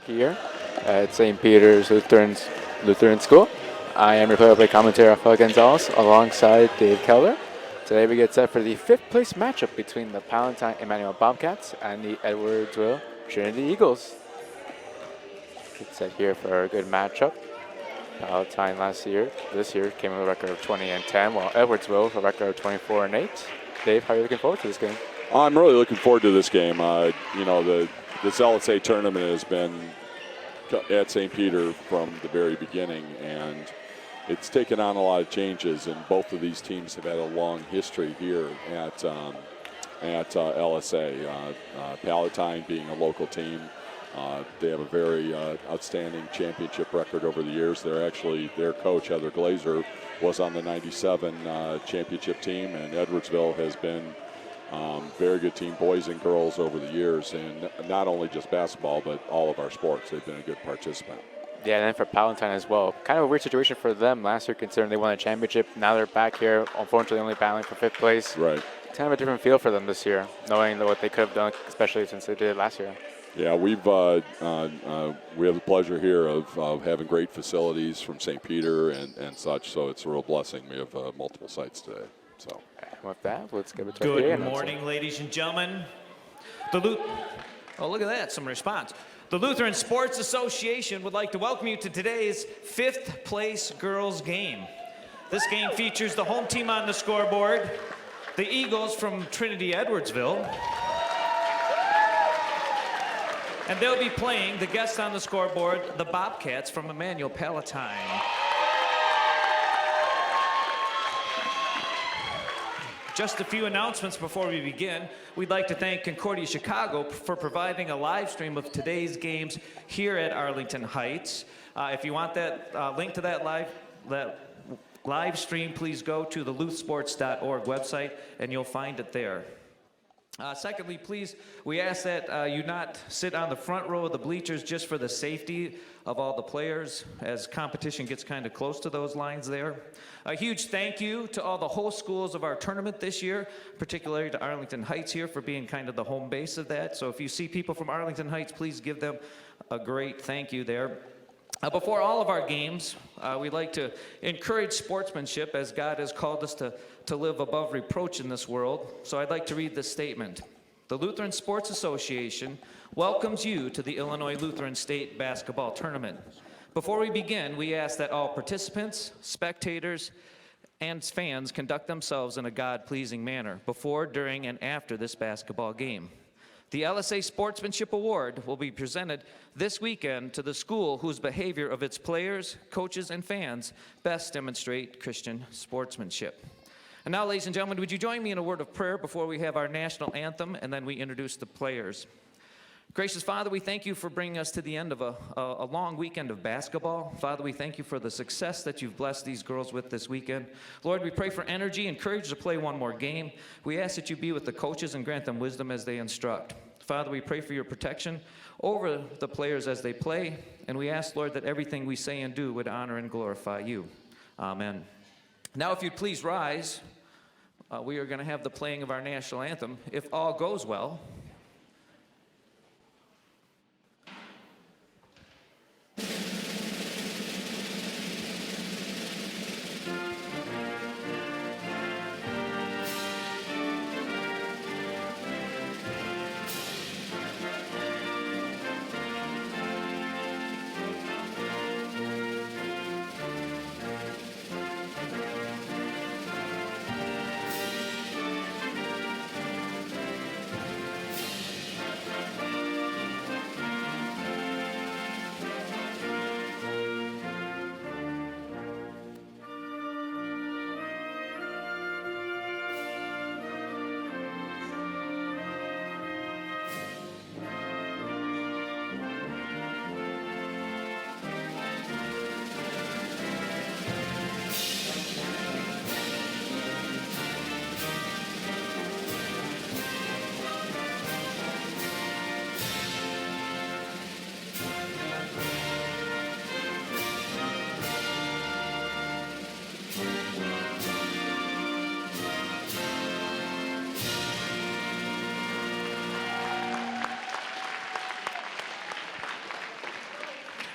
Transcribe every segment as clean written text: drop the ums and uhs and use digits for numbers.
here at St. Peter's Lutheran School. I am your play-by-play commentator, Rafael Gonzalez, alongside Dave Keller. Today we get set for the fifth place matchup between the Palatine Immanuel Bobcats and the Edwardsville Trinity Eagles. Get set here for a good matchup. Palatine this year came with a record of 20-10, while Edwardsville with a record of 24-8. Dave, how are you looking forward to this game? I'm really looking forward to this game. This LSA tournament has been at St. Peter from the very beginning, and it's taken on a lot of changes, and both of these teams have had a long history here at LSA. Palatine being a local team, they have a very outstanding championship record over the years. Their coach, Heather Glazer, was on the 97 championship team, and Edwardsville has been very good team, boys and girls, over the years, and not only just basketball, but all of our sports. They've been a good participant. Yeah, and then for Palatine as well. Kind of a weird situation for them last year, considering they won a championship. Now they're back here, unfortunately only battling for fifth place. Right. Kind of a different feel for them this year, knowing what they could have done, especially since they did it last year. Yeah, we have the pleasure here of having great facilities from St. Peter and such, so it's a real blessing. We have multiple sites today. So. With that, let's give it to Good morning, ladies and gentlemen. Oh, look at that, some response. The Lutheran Sports Association would like to welcome you to today's fifth place girls game. This game features the home team on the scoreboard, the Eagles from Trinity Edwardsville, and they'll be playing the guests on the scoreboard, the Bobcats from Immanuel Palatine. Just a few announcements before we begin. We'd like to thank Concordia Chicago for providing a live stream of today's games here at Arlington Heights. If you want that link to that live stream, please go to the luthsports.org website and you'll find it there. Secondly, please, we ask that you not sit on the front row of the bleachers just for the safety of all the players as competition gets kind of close to those lines there. A huge thank you to all the host schools of our tournament this year, particularly to Arlington Heights here for being kind of the home base of that. So if you see people from Arlington Heights, please give them a great thank you there. Before all of our games, we'd like to encourage sportsmanship as God has called us to live above reproach in this world. So I'd like to read this statement. The Lutheran Sports Association welcomes you to the Illinois Lutheran State Basketball Tournament. Before we begin, we ask that all participants, spectators, and fans conduct themselves in a God-pleasing manner before, during, and after this basketball game. The LSA Sportsmanship Award will be presented this weekend to the school whose behavior of its players, coaches, and fans best demonstrate Christian sportsmanship. And now, ladies and gentlemen, would you join me in a word of prayer before we have our national anthem and then we introduce the players. Gracious Father, we thank you for bringing us to the end of a long weekend of basketball. Father, we thank you for the success that you've blessed these girls with this weekend. Lord, we pray for energy and courage to play one more game. We ask that you be with the coaches and grant them wisdom as they instruct. Father, we pray for your protection over the players as they play, and we ask, Lord, that everything we say and do would honor and glorify you. Amen. Now, if you'd please rise, we are going to have the playing of our national anthem. If all goes well.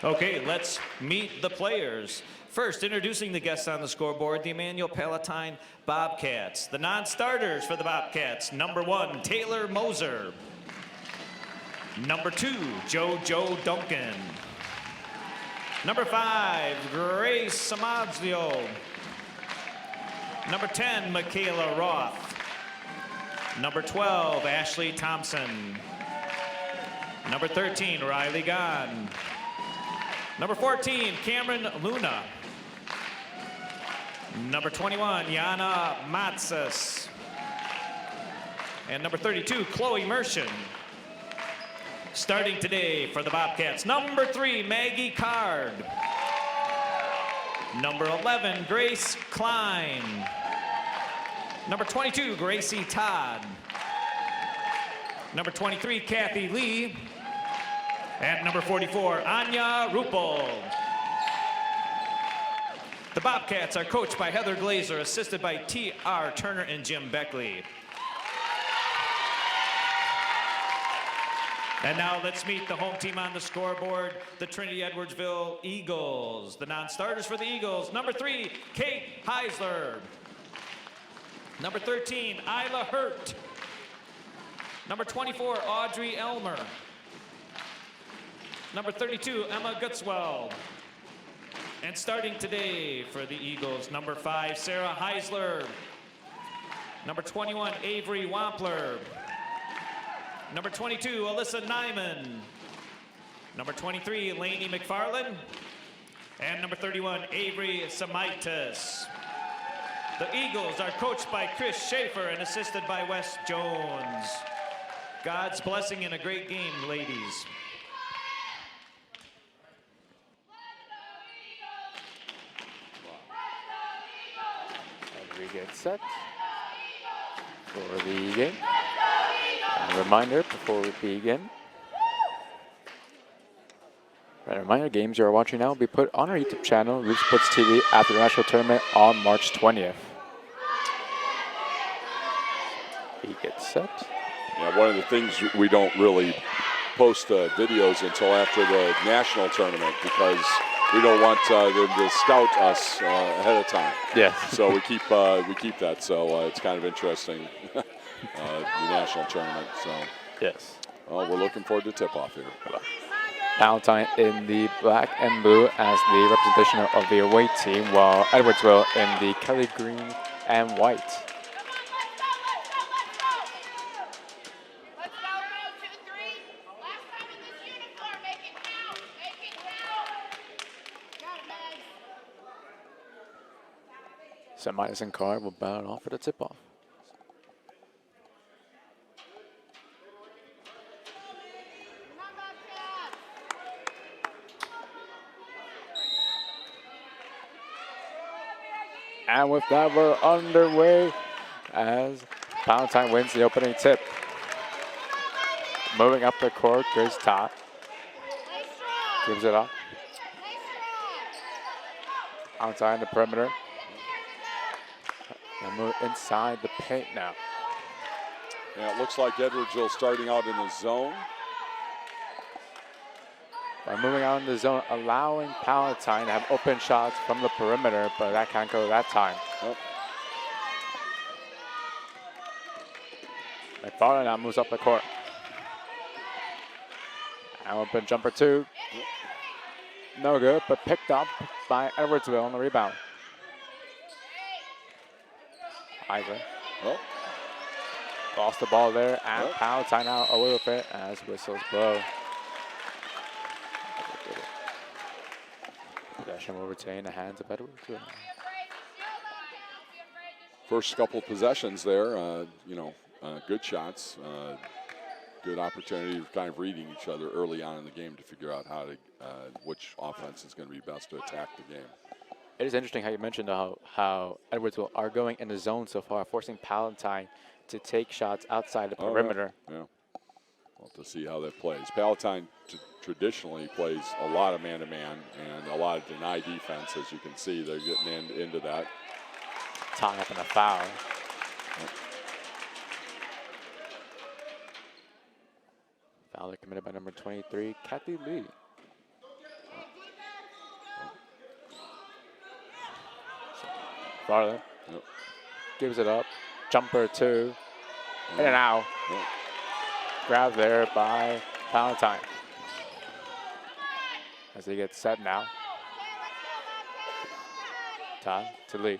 Okay, let's meet the players. First, introducing the guests on the scoreboard, the Immanuel Palatine Bobcats. The non-starters for the Bobcats, number 1, Taylor Moser. Number 2, JoJo Duncan. Number 5, Grace Samadzio. Number 10, Michaela Roth. Number 12, Ashley Thompson. Number 13, Riley Gahn. Number 14, Cameron Luna. Number 21, Yana Matsas. And number 32, Chloe Mershon. Starting today for the Bobcats, number 3, Maggie Card. Number 11, Grace Klein. Number 22, Gracie Todd. Number 23, Kathy Lee. And number 44, Anya Rupel. The Bobcats are coached by Heather Glazer, assisted by T.R. Turner and Jim Beckley. And now let's meet the home team on the scoreboard, the Trinity Edwardsville Eagles. The non-starters for the Eagles, number 3, Kate Heisler. Number 13, Isla Hurt. Number 24, Audrey Elmer. Number 32, Emma Gutzwell. And starting today for the Eagles, number 5, Sarah Heisler. Number 21, Avery Wampler. Number 22, Alyssa Nyman. Number 23, Lainey McFarland. And number 31, Avery Samaitis. The Eagles are coached by Chris Schaefer and assisted by Wes Jones. God's blessing and a great game, ladies. And we get set for the game. A reminder before we begin. A reminder, games you are watching now will be put on our YouTube channel, Root Sports TV, after the national tournament on March 20th. He gets set. Yeah, one of the things we don't really post videos until after the national tournament because we don't want them to scout us ahead of time. Yes. So we keep that. So it's kind of interesting, the national tournament. So Yes. well, we're looking forward to tip-off here. Palatine in the black and blue as the representation of the away team, while Edwardsville in the Kelly green and white. Semitis and Card will battle off for the tip-off. And with that, we're underway as Palatine wins the opening tip. Moving up the court, Grace Todd gives it up. Outside the perimeter. And move inside the paint now. Yeah, it looks like Edwardsville starting out in the zone. By moving out in the zone, allowing Palatine to have open shots from the perimeter, but that can't go that time. Oh. McFarland now moves up the court. And open jumper 2. No good, but picked up by Edwardsville on the rebound. Iver. Oh. Lost the ball there, and Palatine out a little bit as whistles blow. Possession will retain the hands of Edwardsville. First couple possessions there, good shots, good opportunity of kind of reading each other early on in the game to figure out how to which offense is going to be best to attack the game. It is interesting how you mentioned how Edwardsville are going in the zone so far, forcing Palatine to take shots outside the perimeter. Yeah. We'll have to see how that plays. Palatine traditionally plays a lot of man-to-man and a lot of deny defense. As you can see, they're getting into that. Tying up in a foul. Foul committed by number 23, Kathy Lee. Farland Yep. gives it up. Jumper 2. In and out. Yep. Grab there by Palatine. As he gets set now. Todd to Lee.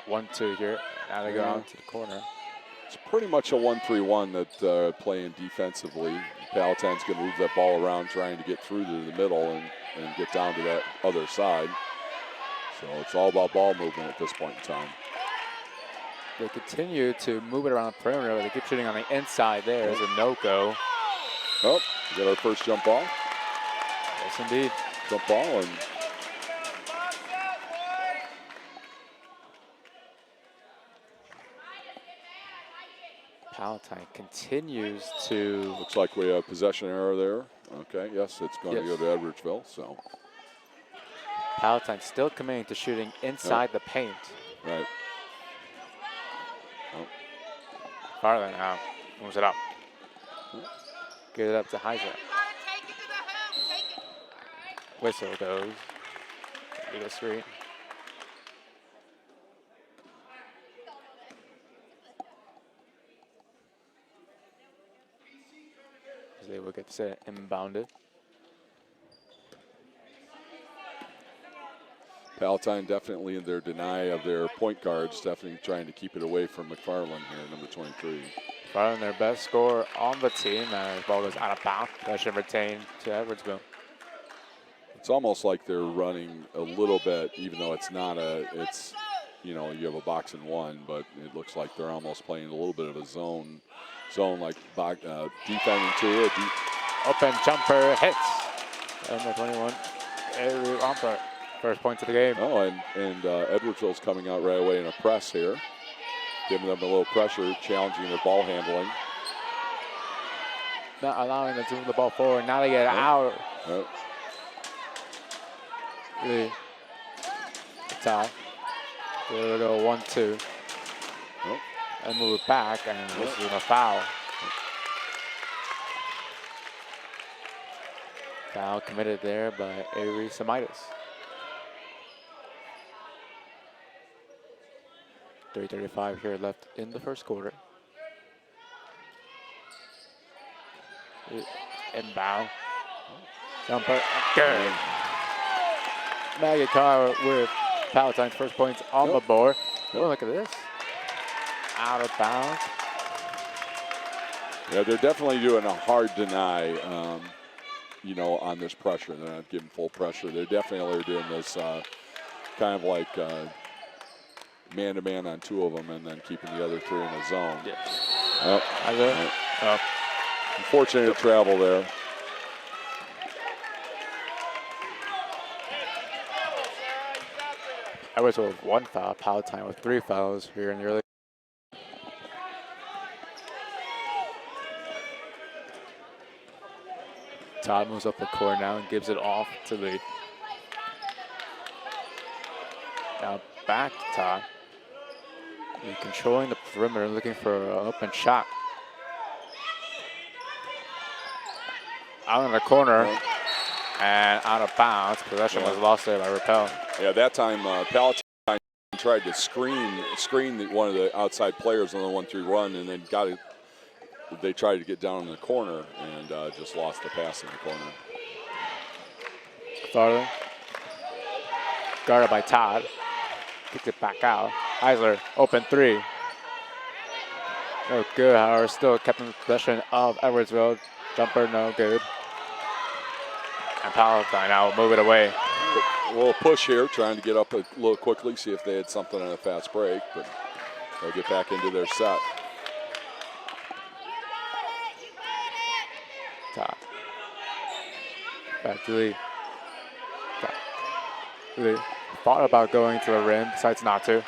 1-2 here. Now they go out to the corner. It's pretty much a 1-3-1 that playing defensively. Palatine's going to move that ball around, trying to get through to the middle and get down to that other side. So it's all about ball movement at this point in time. They continue to move it around the perimeter, but they keep shooting on the inside. There's a no-go. Oh, we got our first jump ball. Yes, indeed. Jump ball, and Palatine continues to. looks like we have possession error there. Okay, yes, it's going to go to Edwardsville. So Palatine still committing to shooting inside the paint. right. Oh. Farland now moves it up. Get it up to Heiser. Whistle goes. Lead us 3. As they will get set inbounded. Palatine definitely in their deny of their point guards, definitely trying to keep it away from McFarland here, number 23. Farland, their best scorer on the team, and the ball goes out of bounds. Possession retained to Edwardsville. It's almost like they're running a little bit, even though it's not it's, you know, you have a box and one, but it looks like they're almost playing a little bit of a zone like defending to it. Open jumper hits. Number 21, Avery Romper. First points of the game. Oh, and Edwardsville's coming out right away in a press here, giving them a little pressure, challenging their ball handling. Not allowing them to move the ball forward. Now they get out. Yep. Really tie. They'll go 1-2. Yep. And move it back, and this is a foul. Foul committed there by Avery Samitis. 3:35 here left in the first quarter. Inbound. Jumper. Good. Maggie Carr with Palatine's first points on the board. Oh, look at this. Out of bounds. Yeah, they're definitely doing a hard deny, you know, on this pressure. They're not giving full pressure. They're definitely doing this kind of like man-to-man on 2 of them and then keeping the other 3 in the zone. Yep. Yep. Unfortunate travel there. Edwardsville with 1 foul, Palatine with 3 fouls here in the early. Todd moves up the court now and gives it off to Lee. Now back to Todd. Lee controlling the perimeter, looking for an open shot. Out in the corner and out of bounds. Possession was lost there by Rappel. Yeah, that time Palatine tried to screen one of the outside players on the 1-3 run, and then got it. They tried to get down in the corner and just lost the pass in the corner. Farland. Guarded by Todd. Kicks it back out. Eisler, open 3. No good, however, still kept in possession of Edwardsville. Jumper, no good. And Palatine now will move it away. A little push here, trying to get up a little quickly, see if they had something on a fast break, but they'll get back into their set. Todd. Back to Lee. Todd. Lee thought about going to the rim, decides not to.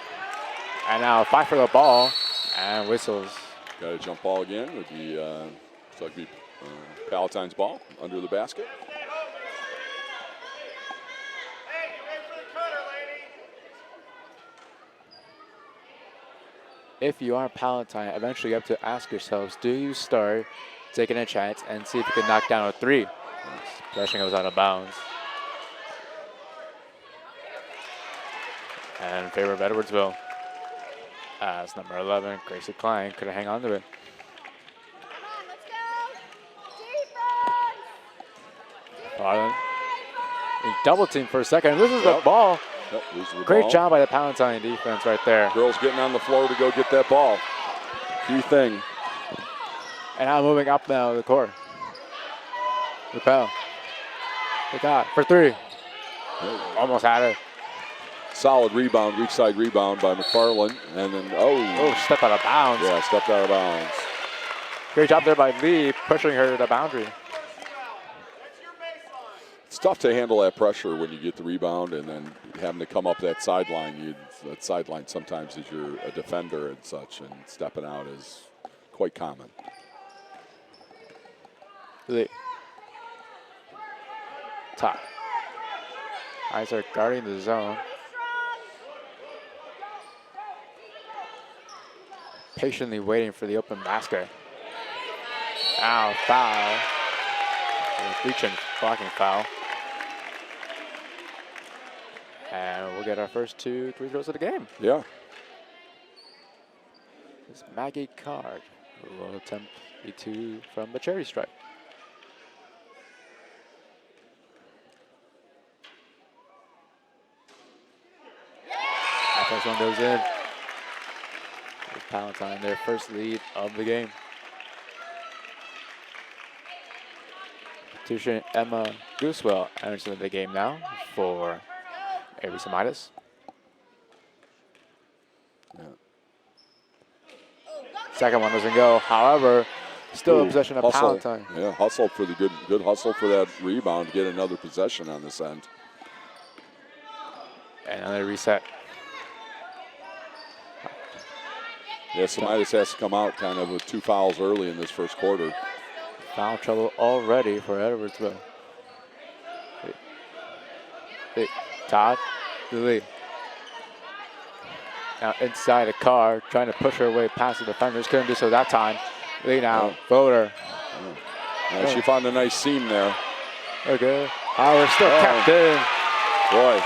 And now fight for the ball and whistles. Got a jump ball again. Would be looks like be Palatine's ball under the basket. If you are Palatine, eventually you have to ask yourselves, do you start taking a chance and see if you can knock down a 3? Possession goes out of bounds. And in favor of Edwardsville, as number 11, Gracie Klein, couldn't hang on to it. Farland, double team for a second. This is the ball. Great job by the Palatine defense right there. Girls getting on the floor to go get that ball. Key thing. And now moving up now the court. Repel. They got for three. Almost had it. Solid rebound, weak side rebound by McFarland. And then, stepped out of bounds. Yeah, stepped out of bounds. Great job there by Lee, pushing her to the boundary. It's tough to handle that pressure when you get the rebound and then having to come up that sideline. That sideline sometimes is you're a defender and such, and stepping out is quite common. Lee. Top. Eyes are guarding the zone. Patiently waiting for the open basket. Now foul. Reach and blocking foul. And we'll get our first 2 free throws of the game. Yeah. It's Maggie Card who will attempt the 2 from the cherry stripe. That first one goes in. With Palatine, their first lead of the game. Tushin Emma Goosewell enters into the game now for Avery Samitis. Yeah. Second one doesn't go. However, still in possession of hustle. Palatine. Yeah, hustle for the good hustle for that rebound to get another possession on this end. And another reset. Yeah, Samitis has to come out kind of with 2 fouls early in this first quarter. Foul trouble already for Edwardsville. Todd to Lee. Now inside a car, trying to push her way past the defenders. Couldn't do so that time. Lee now, voter. Yeah, she found a nice seam there. Okay. Howard still kept in. Boy.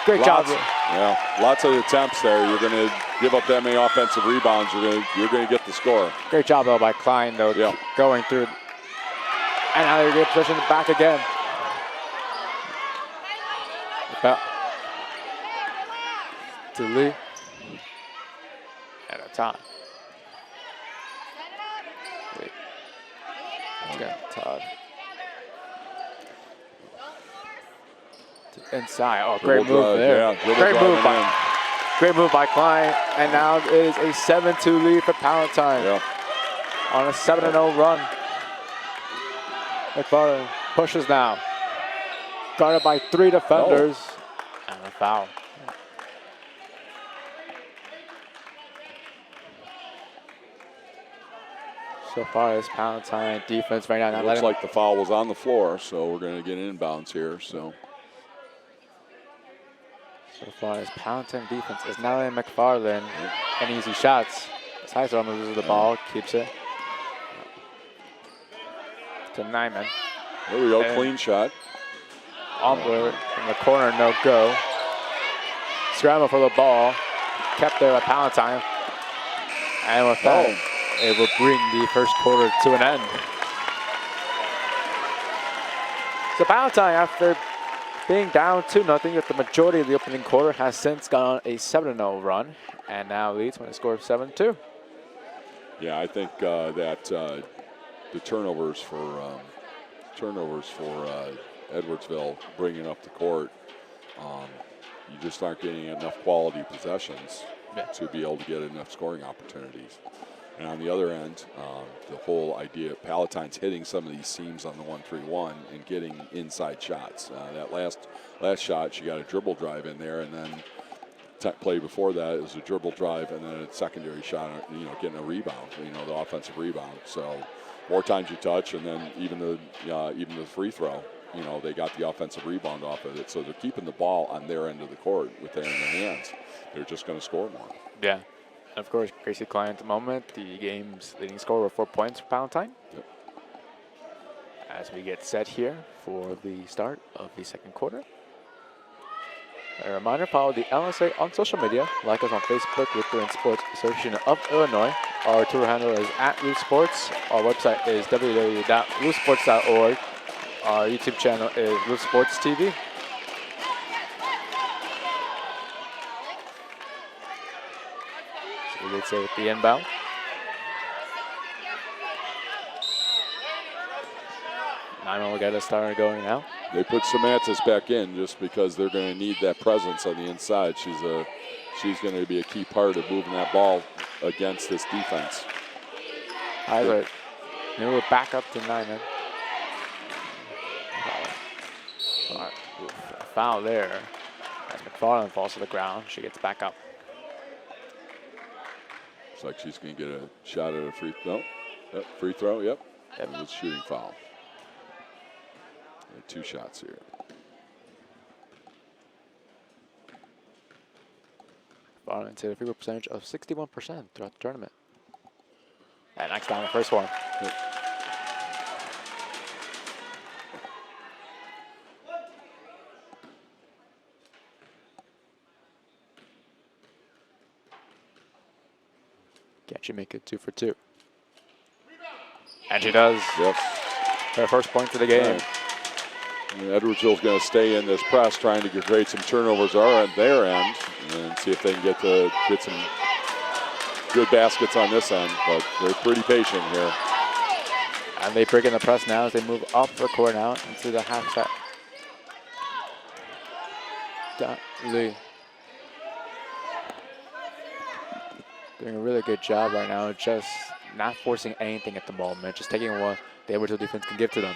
Great job. Yeah, lots of attempts there. You're going to give up that many offensive rebounds. You're going to get the score. Great job though by Klein though, going through. And now they get possession back again. To Lee. And a Todd. Lee. Again, Todd. Inside. Oh, great move there. Great move by Klein. And now it is a 7-2 lead for Palatine. Yeah. On a 7-0 run. McFarland pushes now. Guarded by 3 defenders. And a foul. So far, this Palatine defense right now. It looks like the foul was on the floor, so we're going to get inbounds here. So far, this Palatine defense is not letting McFarland any easy shots. Sizer loses the ball, keeps it. To Nyman. There we go, clean shot. Ombler from the corner, no go. Scramble for the ball. Kept there by Palatine. And with that, it will bring the first quarter to an end. So Palatine, after being down 2-0 with the majority of the opening quarter, has since gone on a 7-0 run and now leads when it scores 7-2. Yeah, I think that the turnovers for Edwardsville bringing up the court, you just aren't getting enough quality possessions to be able to get enough scoring opportunities. And on the other end, the whole idea of Palatine's hitting some of these seams on the 1-3-1 and getting inside shots. That last shot, she got a dribble drive in there, and then play before that is a dribble drive and then a secondary shot, getting a rebound, the offensive rebound. So more times you touch, and then even the free throw, they got the offensive rebound off of it. So they're keeping the ball on their end of the court with their in their hands. They're just going to score more. Yeah. Of course, Gracie Klein at the moment, the game's leading scorer with 4 points for Palatine. Yep. As we get set here for the start of the second quarter. A reminder, follow the LSA on social media. Like us on Facebook, Lutheran Sports Association of Illinois. Our Twitter handle is @LouSports. Our website is www.lousports.org. Our YouTube channel is Lou Sports TV. So we did say with the inbound. Immanuel will get us started going now. They put Samantas back in just because they're going to need that presence on the inside. She's going to be a key part of moving that ball against this defense. All right, maybe we're back up to 9 then. All right, foul there. As McFarland falls to the ground, she gets back up. Looks like she's going to get a shot at a free throw. Yep, free throw, yep. It was a shooting foul. 2 shots here. McFarland hit a free throw percentage of 61% throughout the tournament. And knocks down the first one. Yep. Can she make it 2 for 2? And she does. Yep. Her first point of the game. Right. Edwardsville's going to stay in this press, trying to create some turnovers on their end, and see if they can get some good baskets on this end. But they're pretty patient here. And they break in the press now as they move up the court now into the half set. Lee doing a really good job right now, just not forcing anything at the moment, just taking what the Edwardsville defense can give to them.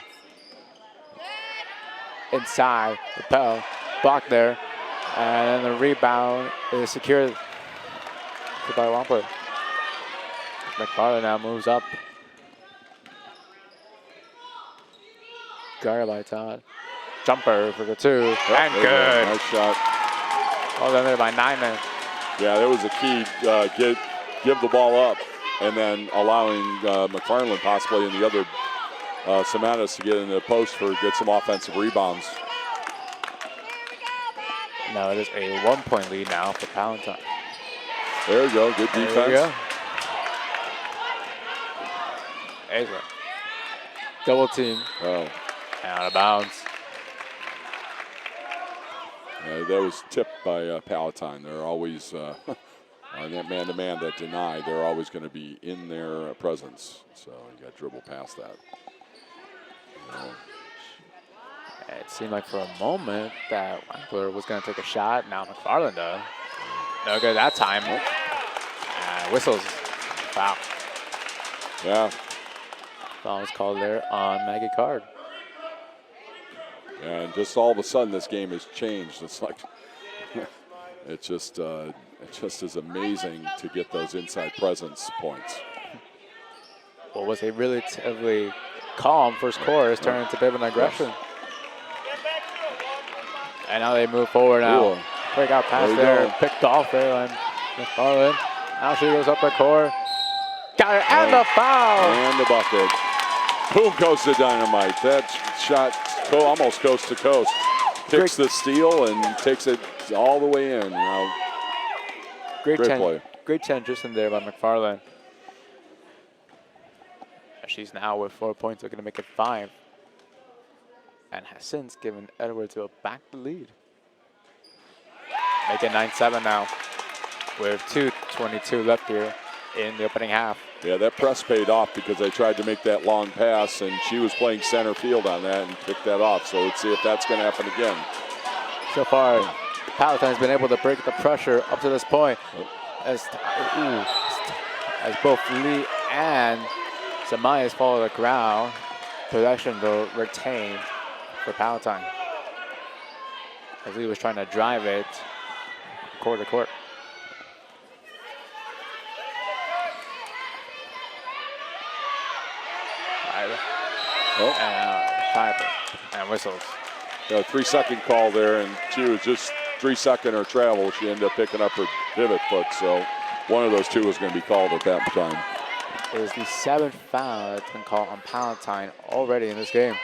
Inside, the Pell, blocked there, and the rebound is secured by Wamper. McFarland now moves up. Guarded by Todd. Jumper for the 2, and good. Nice shot. Well done there by Nyman. Yeah, that was a key. Give the ball up, and then allowing McFarland possibly in the other Samantas to get in the post get some offensive rebounds. Now it is a 1-point lead now for Palatine. There you go, good defense. There we go. Ezra. Double team. Oh. Out of bounds. That was tipped by Palatine. They're always, on that man-to-man that deny, they're always going to be in their presence. So you got to dribble past that. It seemed like for a moment that Wankler was going to take a shot. Now McFarland does. No good that time. Whistles. Foul. Yeah. Foul was called there on Maggie Card. And just all of a sudden, this game has changed. It's like it just is amazing to get those inside presence points. What was a relatively calm first quarter has turned into a bit of an aggression. Yes. And now they move forward now. Ooh. Break out pass there, picked off there on McFarland. Now she goes up the court. Got it, and the foul! And the bucket. Boom goes the dynamite. That shot almost coast to coast. Kicks the steal and takes it all the way in. Now, great play. Great transition there by McFarland. She's now with 4 points, looking to make it 5. And has since given Edwardsville back the lead. Make it 9-7 now, with 2:22 left here in the opening half. Yeah, that press paid off because they tried to make that long pass, and she was playing center field on that and picked that off. So let's see if that's going to happen again. So far, Palatine's been able to break the pressure up to this point. As both Lee and Samayas fall to the ground, possession though retained for Palatine. As Lee was trying to drive it court to court. And whistles. A 3-second call there, and she was just 3-second her travel. She ended up picking up her pivot foot, so one of those two was going to be called at that time. It is the 7th foul that's been called on Palatine already in this game.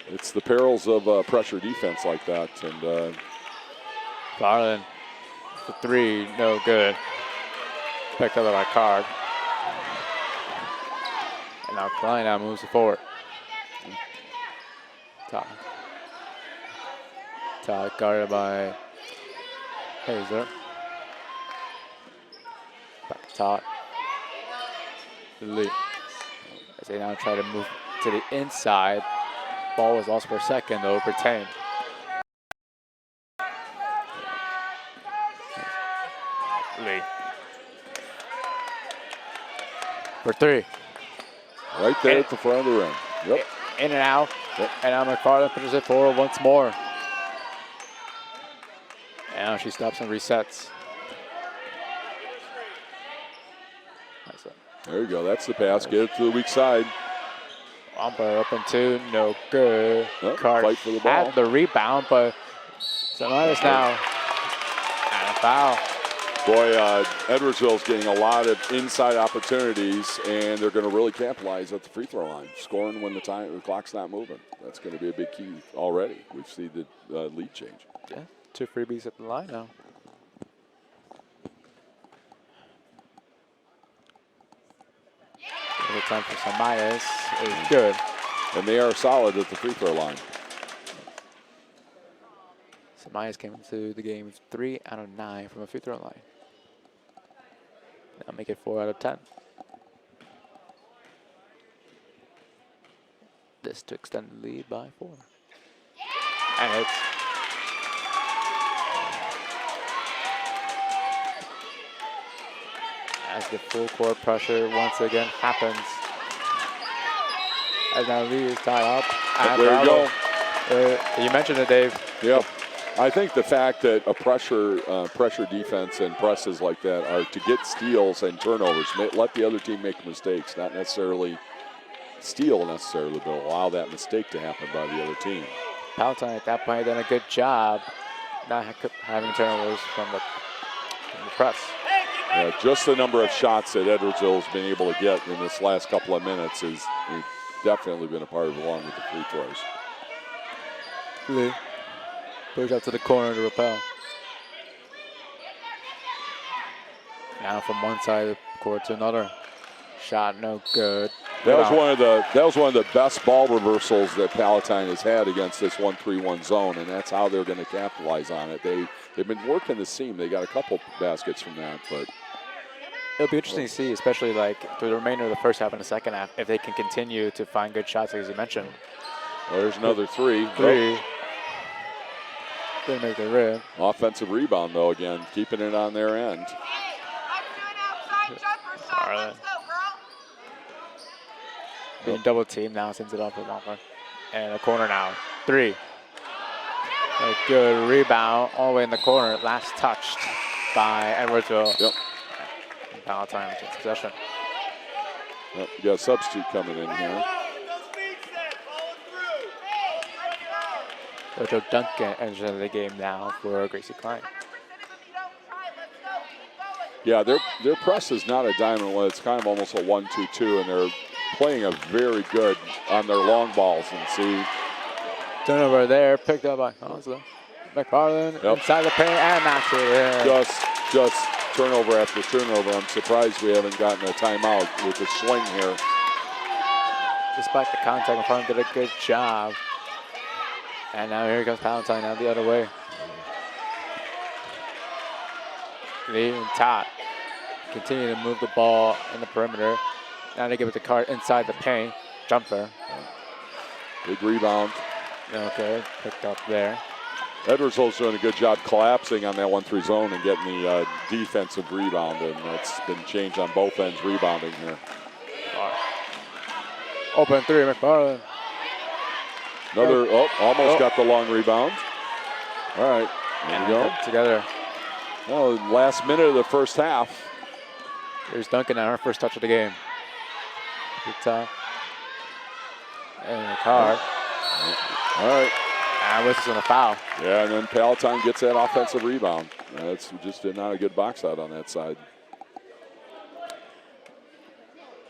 It's the perils of pressure defense like that, and Garland for 3, no good. Picked up by Card. And now Klein now moves it forward. Todd. Todd guarded by Hazer. Back to Todd. Lee. As they now try to move to the inside. Ball was lost for a second, though, retained. Lee. For 3. Right there at the front of the rim. Yep. In and out. Yep. And now McFarland pushes it forward once more. And now she stops and resets. There you go. That's the pass. Get it to the weak side. Wampa up and 2, no good. Well, Card fight for the ball. had the rebound, but Samaras now and a foul. Boy, Edwardsville's getting a lot of inside opportunities, and they're going to really capitalize at the free throw line, scoring when the clock's not moving. That's going to be a big key already. We've seen the lead change. Yeah, 2 freebies at the line now. The time for Samayas is good. And they are solid at the free throw line. Samayas came into the game 3 out of 9 from a free throw line. Now make it 4 out of 10. This to extend the lead by 4. And it's as the full court pressure once again happens. As now Lee is tied up. And there you go. You mentioned it, Dave. Yep. I think the fact that a pressure defense and presses like that are to get steals and turnovers, let the other team make mistakes, not necessarily steal necessarily, but allow that mistake to happen by the other team. Palatine at that point done a good job not having turnovers from the press. Just the number of shots that Edwardsville has been able to get in this last couple of minutes has definitely been a part of it, along with the free throws. Lee push out to the corner to repel. Now from one side of the court to another. Shot no good. That was one of the best ball reversals that Palatine has had against this 1-3-1 zone, and that's how they're going to capitalize on it. They've been working the seam. They got a couple baskets from that, but it'll be interesting to see, especially like through the remainder of the first half and the second half, if they can continue to find good shots, as you mentioned. Well, there's another 3. Didn't make the rim. Offensive rebound, though, again, keeping it on their end. Being double teamed now, sends it off with Wampa. And a corner now. 3. A good rebound all the way in the corner. Last touched by Edwardsville. Yep. And Palatine takes possession. Yep. You got a substitute coming in here. Joe Duncan enters the game now for Gracie Klein. Yeah, their press is not a diamond one. It's kind of almost a 1-2-2, and they're playing a very good on their long balls. And see, turnover there, picked up by McFarland inside the paint and knocks it in. Just turnover after turnover. I'm surprised we haven't gotten a timeout with the swing here. Despite the contact, McFarland did a good job. And now here comes Palatine now the other way. Lee and Todd continue to move the ball in the perimeter. Now they give it to Card inside the paint. Jumper. Big rebound. Okay, picked up there. Edwardsville's doing a good job collapsing on that 1-3 zone and getting the defensive rebound, and it's been changed on both ends rebounding here. Open 3, McFarland. Another, almost got the long rebound. All right, there you go. Together. Well, last minute of the first half. Here's Duncan now, her first touch of the game. Good top. And the Card. All right. And whistles on a foul. Yeah, and then Palatine gets that offensive rebound. That's just not a good box out on that side.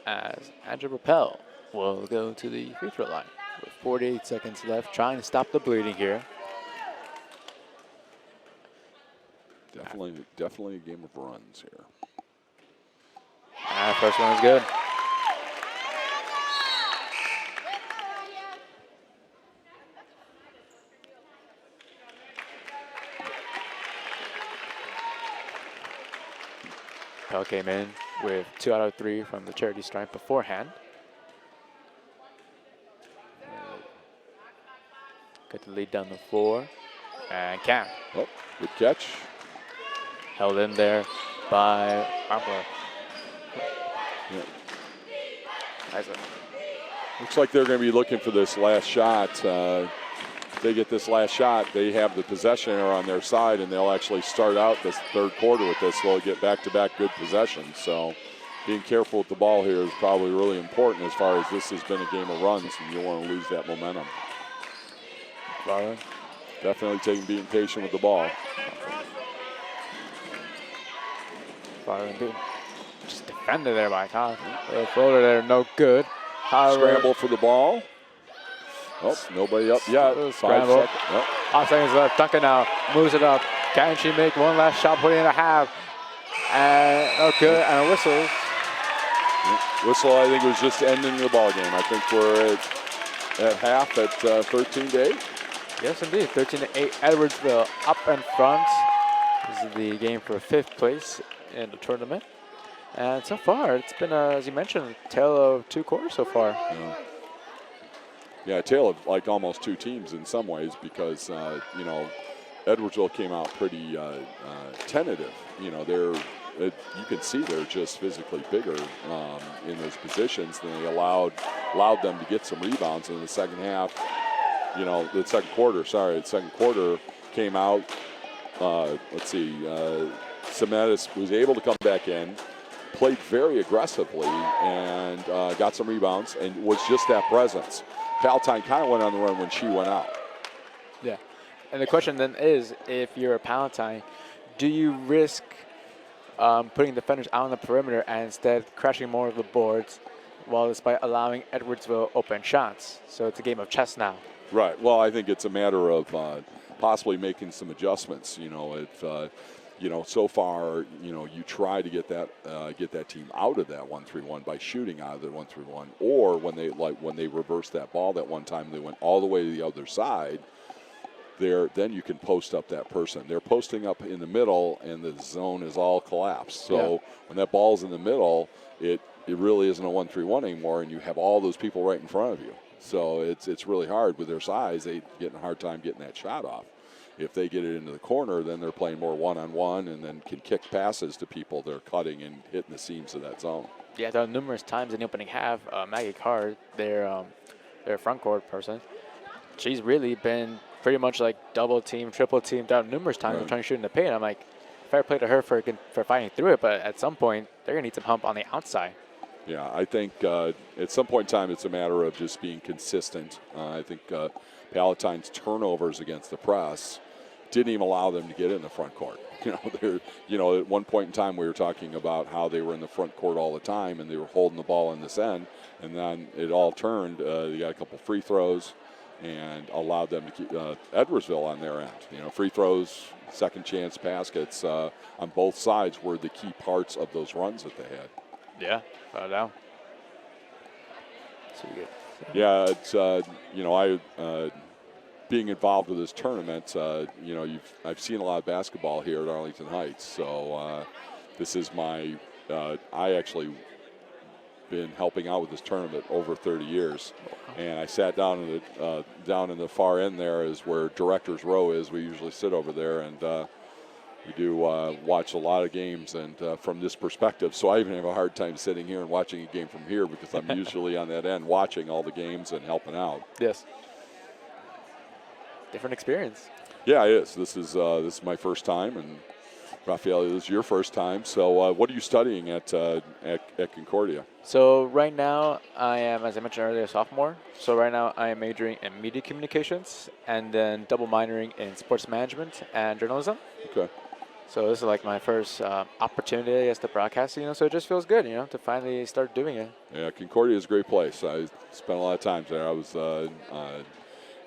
As Andrew Rappel will go to the free throw line with 48 seconds left, trying to stop the bleeding here. definitely a game of runs here. First one is good. Pell came in with 2 out of 3 from the charity stripe beforehand. Got the lead down the floor. And Cam. Oh, good catch. Held in there by Arbor. Yeah. Nice one. Looks like they're going to be looking for this last shot. If they get this last shot, they have the possession error on their side, and they'll actually start out this third quarter with this. They'll get back-to-back good possessions. So being careful with the ball here is probably really important as far as this has been a game of runs, and you don't want to lose that momentum. Barlow. Definitely being patient with the ball. Barlow and just defended there by Todd. The floater there, no good. Tyler Scramble for the ball. Oh, nobody up yet. 5 Scramble. seconds. Oh. 5 seconds left. Duncan now moves it up. Can she make one last shot, putting in a half? And no good, and a whistle. Whistle, I think, was just ending the ball game. I think we're at half at 13-8. Yes, indeed. 13-8. Edwardsville up in front. This is the game for 5th place in the tournament. And so far, it's been, as you mentioned, a tale of 2 quarters so far. Yeah, a tale of like almost 2 teams in some ways because, you know, Edwardsville came out pretty tentative. You know, you can see they're just physically bigger in those positions than they allowed them to get some rebounds in the second half. You know, the second quarter came out. Let's see, Semetis was able to come back in, played very aggressively, and got some rebounds, and was just that presence. Palatine kind of went on the run when she went out. Yeah. And the question then is, if you're a Palatine, do you risk putting defenders out on the perimeter and instead crashing more of the boards while despite allowing Edwardsville open shots? So it's a game of chess now. Right. Well, I think it's a matter of possibly making some adjustments. You know, if you know, so far, you know, you try to get that team out of that 1-3-1 by shooting out of the 1-3-1, or when they reversed that ball that one time, they went all the way to the other side. Then you can post up that person. They're posting up in the middle, and the zone is all collapsed. So when that ball's in the middle, it really isn't a 1-3-1 anymore, and you have all those people right in front of you. So it's really hard with their size. They get a hard time getting that shot off. If they get it into the corner, then they're playing more one-on-one and then can kick passes to people. They're cutting and hitting the seams of that zone. Yeah, there are numerous times in the opening half, Maggie Card, their front court person, she's really been pretty much like double team, triple teamed out numerous times trying to shoot in the paint. I'm like, fair play to her for fighting through it, but at some point, they're going to need some help on the outside. Yeah, I think at some point in time, it's a matter of just being consistent. I think Palatine's turnovers against the press didn't even allow them to get in the front court. At one point in time, we were talking about how they were in the front court all the time, and they were holding the ball in this end, and then it all turned. They got a couple free throws and allowed them to keep Edwardsville on their end. You know, free throws, second chance baskets on both sides were the key parts of those runs that they had. Yeah, without a doubt. So good. Yeah, it's being involved with this tournament. I've seen a lot of basketball here at Arlington Heights. So this is I actually been helping out with this tournament over 30 years, and I sat down in the far end there is where director's row is. We usually sit over there, and we do watch a lot of games, and from this perspective. So I even have a hard time sitting here and watching a game from here because I'm usually on that end watching all the games and helping out. Yes. Different experience. Yeah, it is. This is my first time, and Raphael, this is your first time. So what are you studying at Concordia? So right now I am, as I mentioned earlier, a sophomore. So right now I am majoring in media communications and then double minoring in sports management and journalism. Okay. So this is like my first opportunity as the broadcaster, so it just feels good, to finally start doing it. Yeah, Concordia is a great place. I spent a lot of time there. I was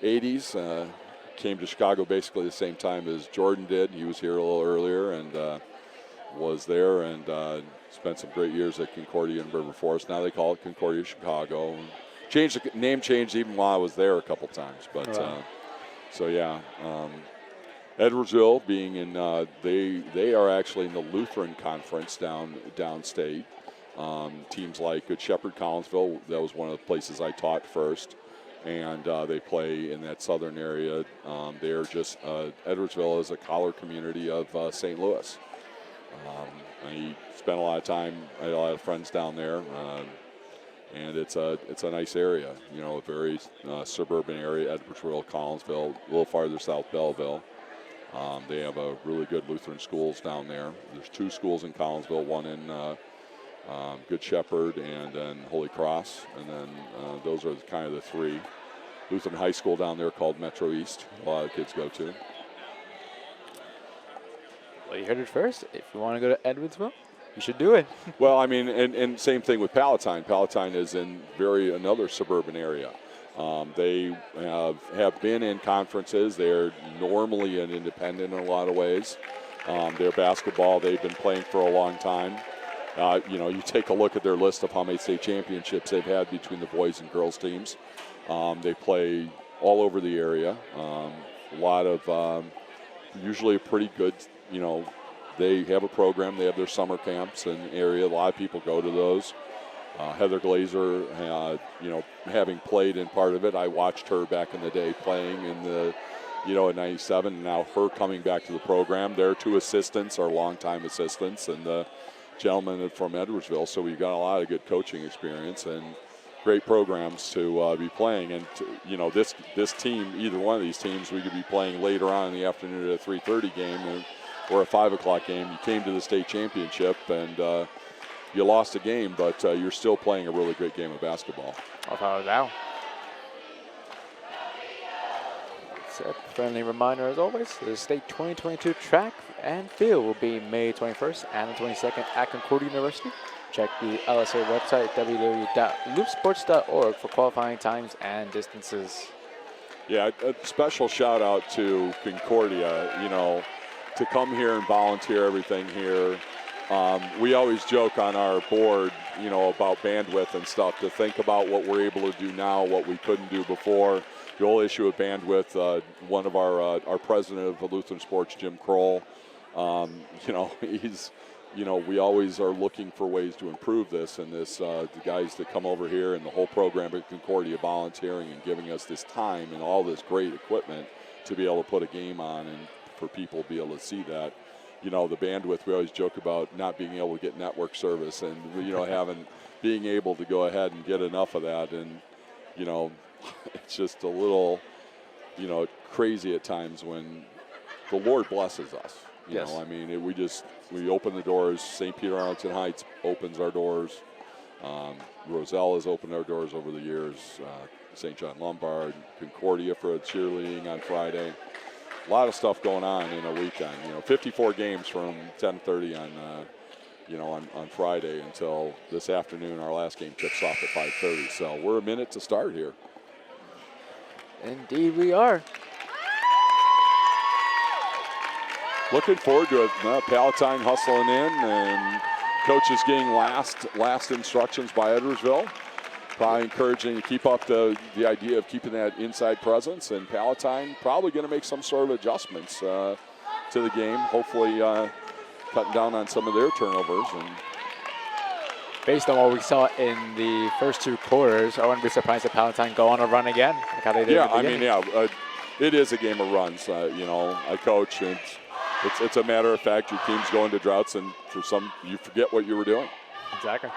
80s, came to Chicago basically the same time as Jordan did. He was here a little earlier and was there and spent some great years at Concordia and River Forest. Now they call it Concordia Chicago. Changed the name changed even while I was there a couple times. But so yeah, Edwardsville being in they are actually in the Lutheran Conference downstate. Teams like Good Shepherd, Collinsville, that was one of the places I taught first. And they play in that southern area. They're just, Edwardsville is a collar community of St. Louis. I spent a lot of time, I had a lot of friends down there, and it's a nice area, you know, a very suburban area, Edwardsville, Collinsville, a little farther south, Belleville. They have a really good Lutheran schools down there. There's 2 schools in Collinsville, one in Good Shepherd and then Holy Cross, and then those are kind of the 3. Lutheran High School down there called Metro East, a lot of kids go to. Well, you heard it first. If you want to go to Edwardsville, you should do it. Well, I mean, and same thing with Palatine. Palatine is in another suburban area. They have been in conferences. They're normally an independent in a lot of ways. Their basketball, they've been playing for a long time. You know, you take a look at their list of how many state championships they've had between the boys and girls teams. They play all over the area. A lot of, usually a pretty good, you know, they have a program. They have their summer camps in the area. A lot of people go to those. Heather Glazer, you know, having played in part of it, I watched her back in the day playing in the, you know, in '97. And now her coming back to the program. Their 2 assistants are longtime assistants, and the gentleman from Edwardsville, so we've got a lot of good coaching experience and great programs to be playing. And you know, this team, either one of these teams, we could be playing later on in the afternoon at a 3:30 game or a 5 o'clock game. You came to the state championship and you lost a game, but you're still playing a really great game of basketball. Without a doubt. A friendly reminder, as always, the state 2022 track and field will be May 21st and the 22nd at Concordia University. Check the LSA website, www.loopsports.org, for qualifying times and distances. Yeah, a special shout out to Concordia, you know, to come here and volunteer everything here. We always joke on our board, you know, about bandwidth and stuff, to think about what we're able to do now, what we couldn't do before. The whole issue of bandwidth, one of our president of Lutheran Sports, Jim Kroll, you know, he's, you know, we always are looking for ways to improve this, and this, the guys that come over here and the whole program at Concordia volunteering and giving us this time and all this great equipment to be able to put a game on and for people to be able to see that. You know, the bandwidth, we always joke about not being able to get network service and, you know, being able to go ahead and get enough of that. And, you know, it's just a little, you know, crazy at times when the Lord blesses us. You know, I mean, we open the doors. St. Peter Arlington Heights opens our doors. Roselle has opened our doors over the years. St. John Lombard, Concordia for a cheerleading on Friday. A lot of stuff going on in a weekend. You know, 54 games from 10:30 on, you know, on Friday until this afternoon. Our last game tips off at 5:30. So we're a minute to start here. Indeed, we are. Looking forward to it. Palatine hustling in, and coaches getting last instructions by Edwardsville. Probably encouraging to keep up the idea of keeping that inside presence, and Palatine probably going to make some sort of adjustments to the game. Hopefully cutting down on some of their turnovers. And based on what we saw in the first 2 quarters, I wouldn't be surprised if Palatine go on a run again, like how they did. Yeah, I mean, it is a game of runs. You know, I coach, and it's a matter of fact. Your team's going to droughts, and for some, you forget what you were doing. Exactly.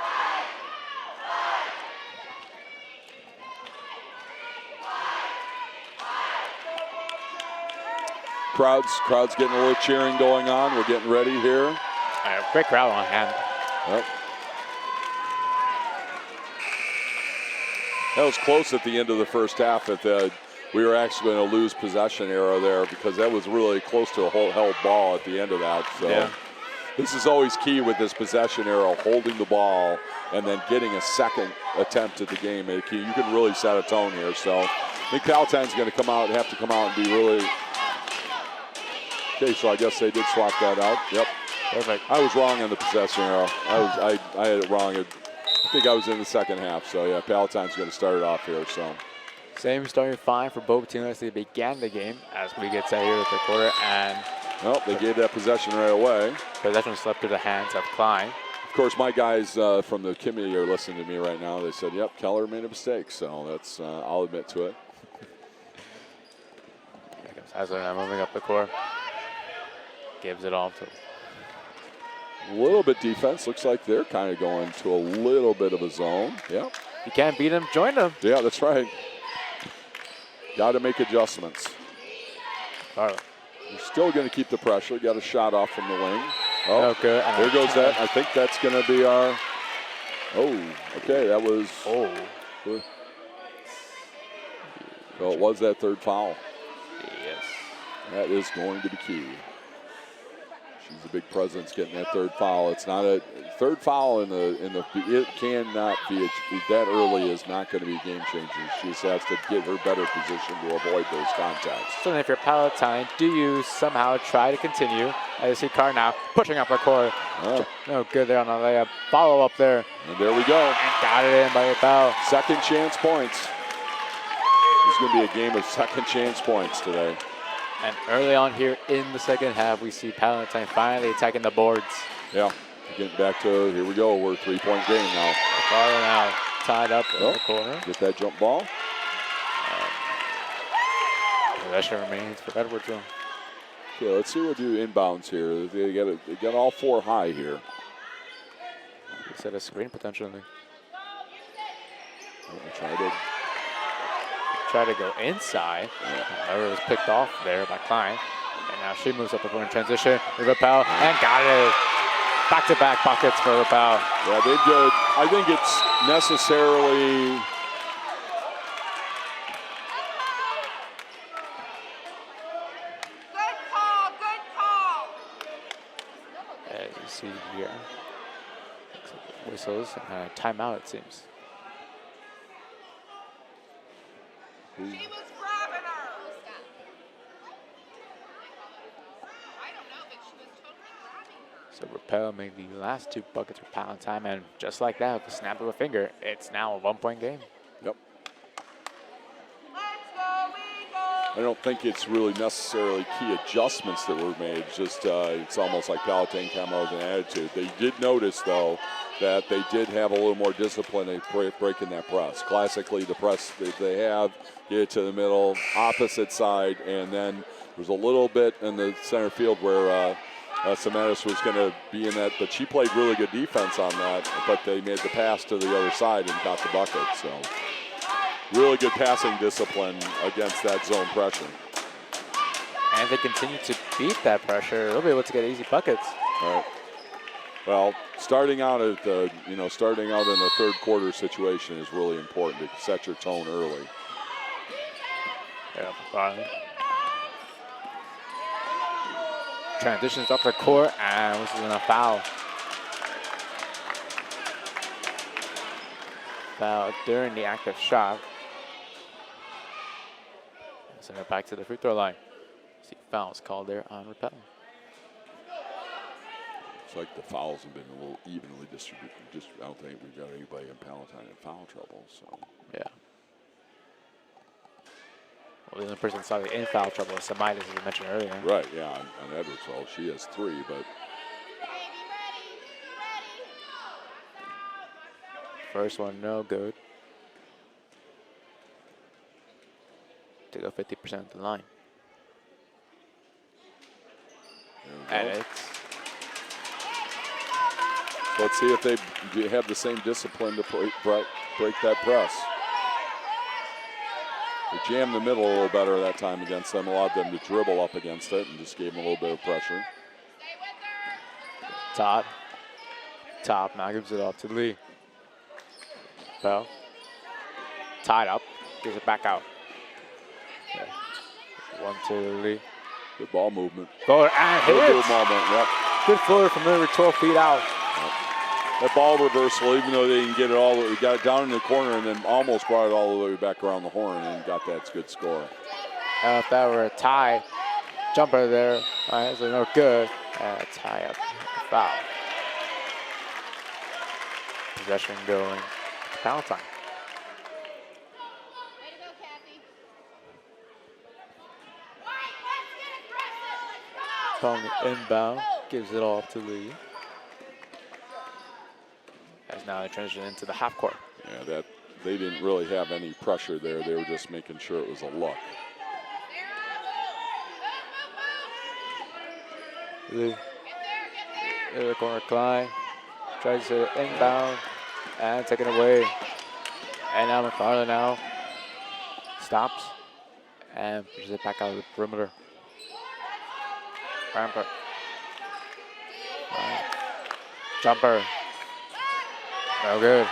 Crowd's getting a little cheering going on. We're getting ready here. Quick crowd on hand. Yep. That was close at the end of the first half. We were actually going to lose possession arrow there because that was really close to a whole held ball at the end of that. So yeah. This is always key with this possession arrow, holding the ball and then getting a second attempt at the game. You can really set a tone here. So think Palatine's going to have to come out and be really. Okay, so I guess they did swap that out. Yep. Perfect. I was wrong on the possession arrow. I had it wrong. I think I was in the second half. So yeah, Palatine's going to start it off here. So. Same starting five for both teams as they began the game, as we get set here with the quarter, and well, they gave that possession right away. Possession slipped through the hands of Klein. Of course, my guys from the committee are listening to me right now. They said, "Yep, Keller made a mistake," so that's I'll admit to it. Here comes Hazler now moving up the court. Gives it off to. A little bit defense. Looks like they're kind of going to a little bit of a zone. Yep. You can't beat them, join them. Yeah, that's right. Got to make adjustments. Carlo. You're still going to keep the pressure. Got a shot off from the wing. Oh, good. There goes that. I think that's going to be our. Oh, okay. That was. Oh. Well, it was that third foul. Yes. That is going to be key. She's a big presence getting that third foul. It's not a third foul in the. It cannot be that early. Is not going to be a game changer. She just has to get her better position to avoid those contacts. So then if you're Palatine, do you somehow try to continue? As you see Carr now pushing up the court. Oh. No good there on the layup. Follow up there. And there we go. And got it in by a foul. Second chance points. This is going to be a game of second chance points today. And early on here in the second half, we see Palatine finally attacking the boards. Yeah, getting back to, here we go, we're a 3-point game now. Carr now tied up in the corner. Get that jump ball. Possession remains for Edwardsville. Okay, let's see what we'll do inbounds here. They got all four high here. Set a screen potentially. Try to go inside. However, it was picked off there by Klein. And now she moves up the court in transition. Repel and got it. Back-to-back buckets for Repel. Yeah, they did. I think it's necessarily. Good call. You see here. Whistles. Timeout, it seems. He was grabbing her. I don't know, but she was totally grabbing her. So Repel made the last two buckets for Palatine, and just like that, with the snap of a finger, it's now a 1-point game. Yep. Let's go, Eagles. I don't think it's really necessarily key adjustments that were made. Just it's almost like Palatine came out with an attitude. They did notice, though, that they did have a little more discipline in breaking that press. Classically, the press that they have, get it to the middle, opposite side, and then there's a little bit in the center field where Semanis was going to be in that, but she played really good defense on that, but they made the pass to the other side and got the bucket. So really good passing discipline against that zone pressure. And they continue to beat that pressure. They'll be able to get easy buckets. All right. Well, starting out in a third quarter situation is really important to set your tone early. Yeah, finally. Transitions up the court, and this is a foul. Foul during the active shot. Send it back to the free throw line. See, fouls called there on Repel. It's like the fouls have been a little evenly distributed. I don't think we've got anybody in Palatine in foul trouble. So yeah. Well, the only person that saw the in foul trouble is Semitis, as we mentioned earlier. Right, yeah, on Edwardsville, she has 3, but first one, no good. To go 50% at the line. And it's. Let's see if they have the same discipline to break that press. They jammed the middle a little better that time against them, allowed them to dribble up against it, and just gave them a little bit of pressure. Top now gives it off to Lee. Bell. Tied up, gives it back out. Okay. 1-2 Lee. Good ball movement. Go and hit Good it. moment, yep. Good floater from over 12 feet out. that ball reversal, even though they didn't get it all, we got it down in the corner and then almost brought it all the way back around the horn and got that good score. If that were a tie, jumper there, so no good. Tie up, foul. Possession going to Palatine. Way to go, Kathy. Calling the inbound, gives it off to Lee. As now they transition into the half court. Yeah, that they didn't really have any pressure there. They were just making sure it was a look. Lee. In the corner, Klein tries to inbound and taken away. And now McFarland now stops and pushes it back out of the perimeter. Rampart. Jumper. No good.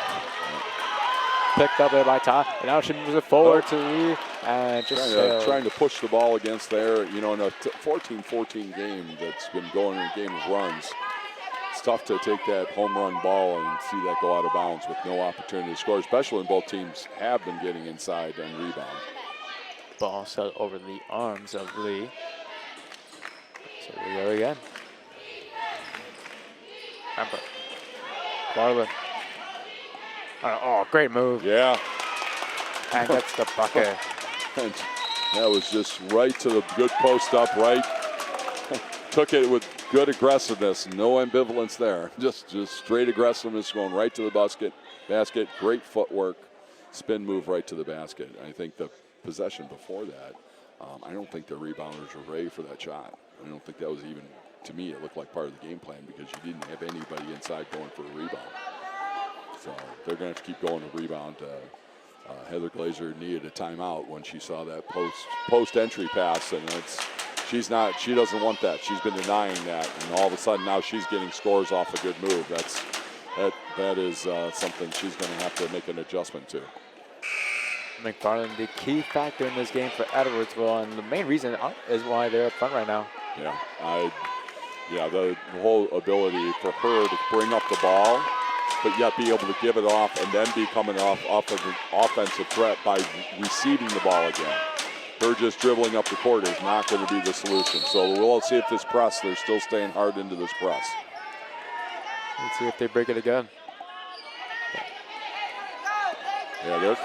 Picked up there by Todd. And now she moves it forward to Lee and just trying to push the ball against there. You know, in a 14-14 game that's been going in a game of runs, it's tough to take that home run ball and see that go out of bounds with no opportunity to score, especially when both teams have been getting inside and rebound. Ball set over the arms of Lee. So we go again. Rampart. Garland. Oh, great move. Yeah. And gets the bucket. And that was just right to the good post up, right. Took it with good aggressiveness, no ambivalence there. Just straight aggressiveness going right to the basket. Great footwork, spin move right to the basket. I think the possession before that, I don't think the rebounders were ready for that shot. I don't think that was even, to me, it looked like part of the game plan because you didn't have anybody inside going for a rebound. So they're going to have to keep going to rebound. Heather Glazer needed a timeout when she saw that post entry pass, and she doesn't want that. She's been denying that, and all of a sudden now she's getting scores off a good move. That is something she's going to have to make an adjustment to. McFarland, the key factor in this game for Edwardsville, and the main reason is why they're up front right now. Yeah, the whole ability for her to bring up the ball, but yet be able to give it off and then be coming off of an offensive threat by receiving the ball again. Her just dribbling up the court is not going to be the solution. So we'll see if this press, they're still staying hard into this press. Let's see if they break it again. Yeah, they're...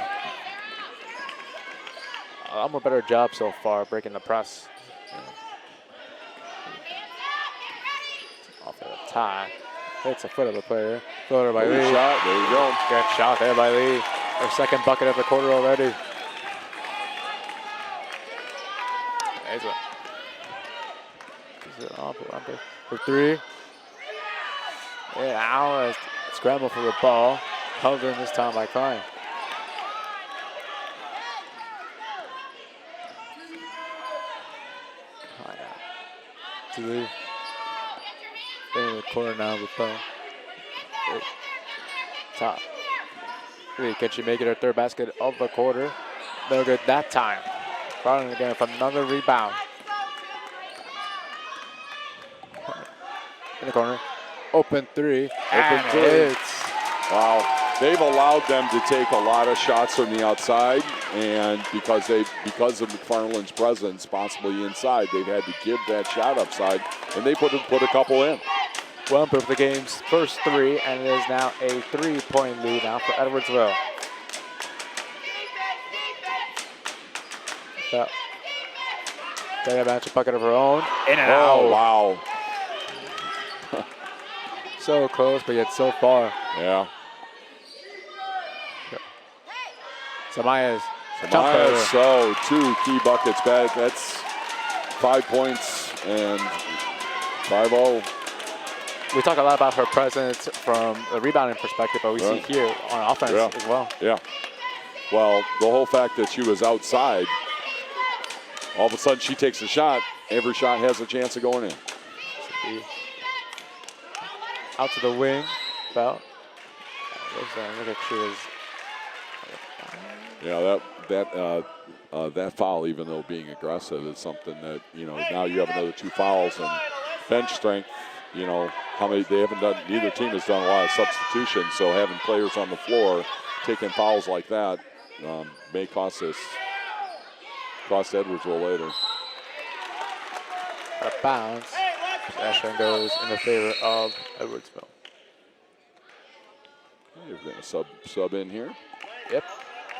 I'm a better job so far breaking the press. Off of the tie. Hits a foot of the player. Floater by Lee. Shot. There you go. Good shot there by Lee. Her second bucket of the quarter already. There's it. For three. Yeah, Alice scramble for the ball. Held in this time by Klein. To Lee. In the corner now with Bell. Top. Lee, can she make it her third basket of the quarter? No good that time. Running again from another rebound. In the corner. Open three. Open three. Hits. Wow. They've allowed them to take a lot of shots from the outside, and because of McFarland's presence, possibly inside, they've had to give that shot upside, and they put a couple in. Well improved the game's first three, and it is now a 3-point lead now for Edwardsville. So, take a match, a bucket of her own. In and out. Oh, wow. So close, but yet so far. Yeah. Samaya's so 2 key buckets back. That's 5 points and 5-0. We talk a lot about her presence from a rebounding perspective, but we see here on offense as well. Yeah. Well, the whole fact that she was outside, all of a sudden she takes a shot. Every shot has a chance of going in. Out to the wing. Bell. Look at she was. Yeah, that foul, even though being aggressive, is something that, now you have another 2 fouls and bench strength. you know, neither team has done a lot of substitutions, so having players on the floor taking fouls like that may cost Edwardsville later. Out of bounds. Possession goes in the favor of Edwardsville. You're going to sub in here. Yep.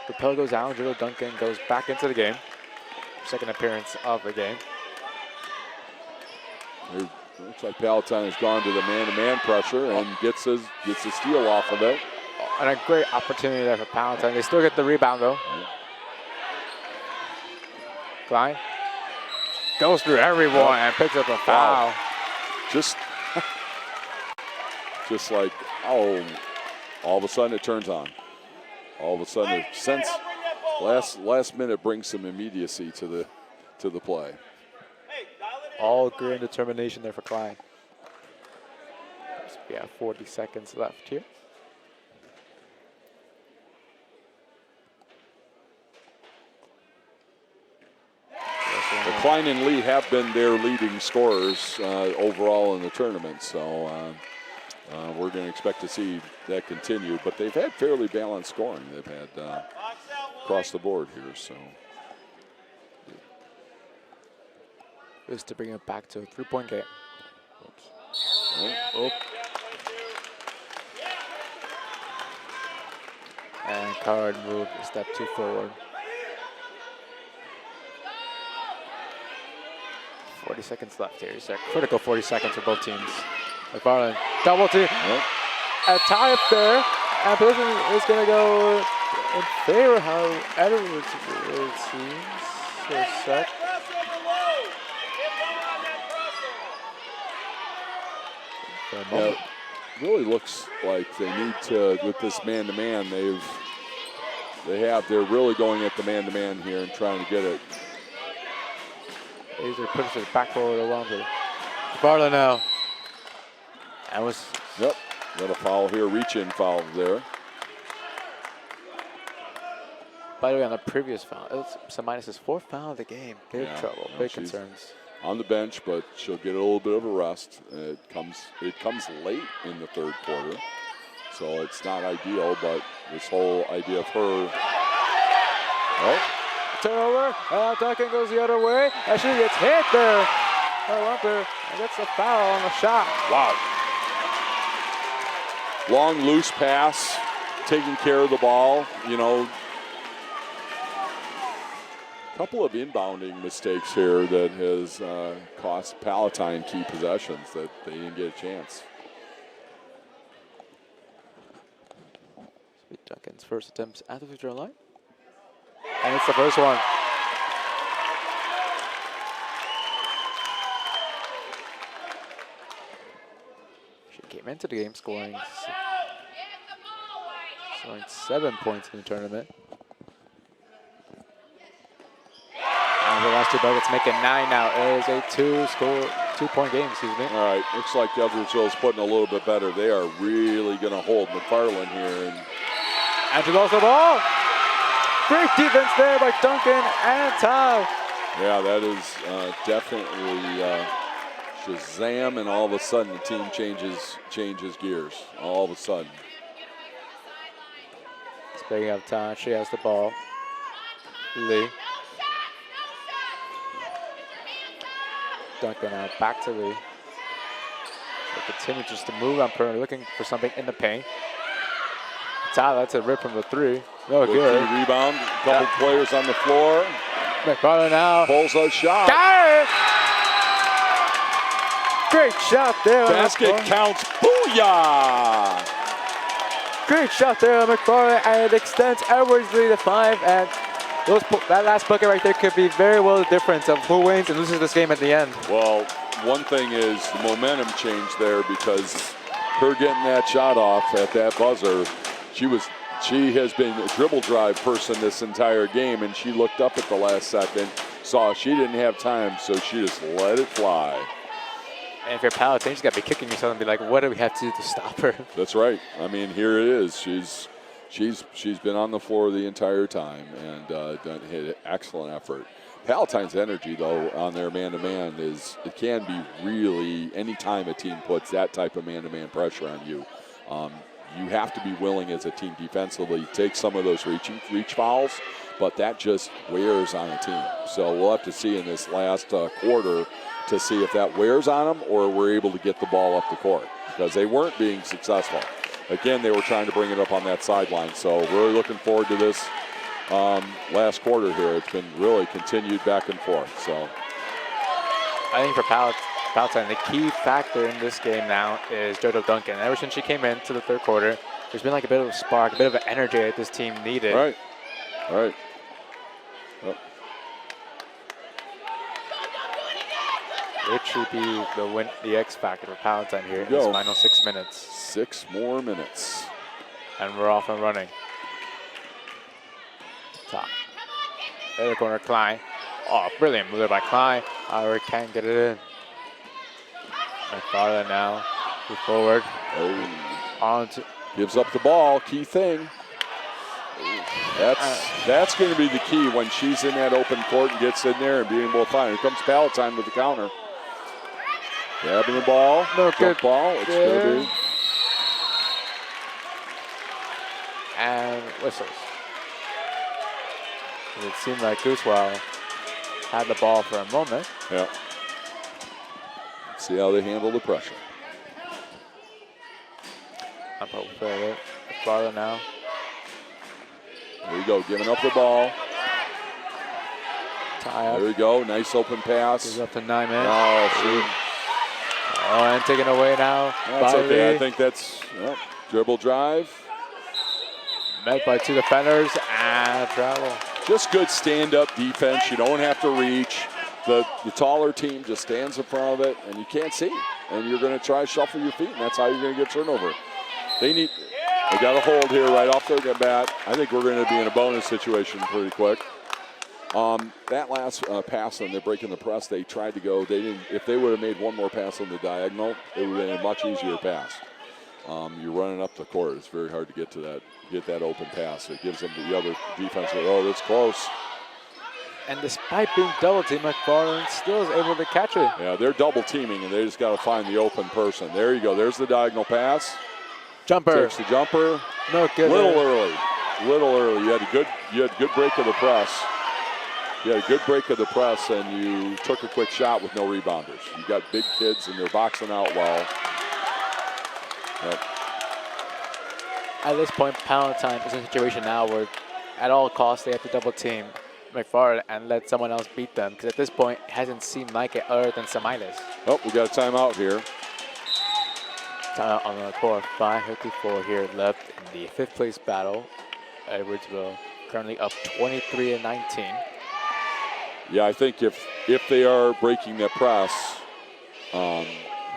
Capella goes out. Drew Duncan goes back into the game. Second appearance of the game. It looks like Palatine has gone to the man-to-man pressure and gets a steal off of it. And a great opportunity there for Palatine. They still get the rebound though. Klein goes through everyone and picks up a foul. Wow. Just like, all of a sudden it turns on. All of a sudden, since last minute brings some immediacy to the play. All grit and determination there for Klein. So we have 40 seconds left here. The Klein and Lee have been their leading scorers overall in the tournament, so we're going to expect to see that continue. But they've had fairly balanced scoring. They've had across the board here, so. Just to bring it back to a three-point game. Right. Oh. And Card moved a step 2 forward. 40 seconds left here. It's a critical 40 seconds for both teams. McFarland, double team. Yep. A tie up there. And position is going to go in favor of Edwards, it seems. So set. Yeah, it really looks like they need to, with this man-to-man, they're really going at the man-to-man here and trying to get it. Either pushes it back forward or longer. Barlow now. That was. Yep, got a foul here, reach-in foul there. By the way, on the previous foul, it's minus his 4th foul of the game. Big trouble, big concerns. On the bench, but she'll get a little bit of a rest. It comes late in the 3rd quarter, so it's not ideal. But this whole idea of her, turnover, and Duncan goes the other way, and she gets hit there. Lumper gets a foul on the shot. Wow! Long loose pass, taking care of the ball. You know. Couple of inbounding mistakes here that has cost Palatine key possessions that they didn't get a chance. Duncan's first attempts at the free throw line. And it's the first one. She came into the game scoring 7 points in the tournament. The last 2 buckets make it 9 now. It is a 2-point game, excuse me. All right, looks like Edwardsville's putting a little bit better. They are really going to hold McFarland here. And she lost the ball. Great defense there by Duncan and Ty. Yeah, that is definitely Shazam, and all of a sudden the team changes gears. All of a sudden. Speaking of Ty, she has the ball. Lee. Duncan out back to Lee. They continue just to move on perimeter, looking for something in the paint. Tyler, that's a rip from the 3. No good. Rebound, a couple players on the floor. McFarland now. Pulls a shot. Got it! Great shot there. Basket counts. Booyah! Great shot there on McFarland, and it extends Edwards' lead to 5. And that last bucket right there could be very well the difference of who wins and loses this game at the end. Well, one thing is the momentum changed there, because her getting that shot off at that buzzer, she has been a dribble drive person this entire game, and she looked up at the last second, saw she didn't have time, so she just let it fly. And if you're Palatine, you got to be kicking yourself and be like, what do we have to do to stop her? That's right. I mean, here it is. She's She's been on the floor the entire time and done hit an excellent effort. Palatine's energy, though, on their man-to-man it can be really, anytime a team puts that type of man-to-man pressure on you, you have to be willing as a team defensively to take some of those reach fouls, but that just wears on a team. So we'll have to see in this last quarter to see if that wears on them or we're able to get the ball up the court, because they weren't being successful. Again, they were trying to bring it up on that sideline. So really looking forward to this last quarter here. It's been really continued back and forth. So I think for Palatine, the key factor in this game now is JoJo Duncan. Ever since she came into the third quarter, there's been like a bit of a spark, a bit of an energy that this team needed. Right. Yep. It should be the X factor for Palatine here in this final 6 minutes. 6 more minutes. And we're off and running. Top. In the corner, Klein. Oh, brilliant move by Klein. However, can't get it in. And farther now. Move forward. On to. Gives up the ball. Key thing. That's going to be the key when she's in that open court and gets in there and being able to find. Here comes Palatine with the counter. Grabbing the ball. No good ball. It's going to be. And whistles. It seemed like Goosewell had the ball for a moment. Yeah. See how they handle the pressure. Up further. Farther now. There you go, giving up the ball. Tie up. There we go, nice open pass. Gives up to 9 minutes. Oh, shoot. Oh, and taken away now. That's okay, I think that's dribble drive. Met by 2 defenders and travel. Just good stand-up defense. You don't have to reach. The taller team just stands in front of it, and you can't see. And you're going to try to shuffle your feet, and that's how you're going to get turnover. They got a hold here right off their bat. I think we're going to be in a bonus situation pretty quick. That last pass on they're breaking the press, they tried to go. They didn't. If they would have made one more pass on the diagonal, it would have been a much easier pass. You're running up the court. It's very hard to get that open pass. It gives them the other defense. Oh, that's close. And despite being double teamed, McFarland still is able to catch it. Yeah, they're double teaming, and they just got to find the open person. There you go. There's the diagonal pass. Jumper. Takes the jumper. No good. Little early. You had a good break of the press. You had a good break of the press, and you took a quick shot with no rebounders. You got big kids, and they're boxing out well. Yep. At this point, Palatine is in a situation now where at all costs they have to double team McFarland and let someone else beat them, because at this point it hasn't seemed like it other than Samilis. Oh, we got a timeout here. Timeout on the court. 5:54 here left in the 5th place battle. Edwardsville currently up 23-19. Yeah, I think if they are breaking that press,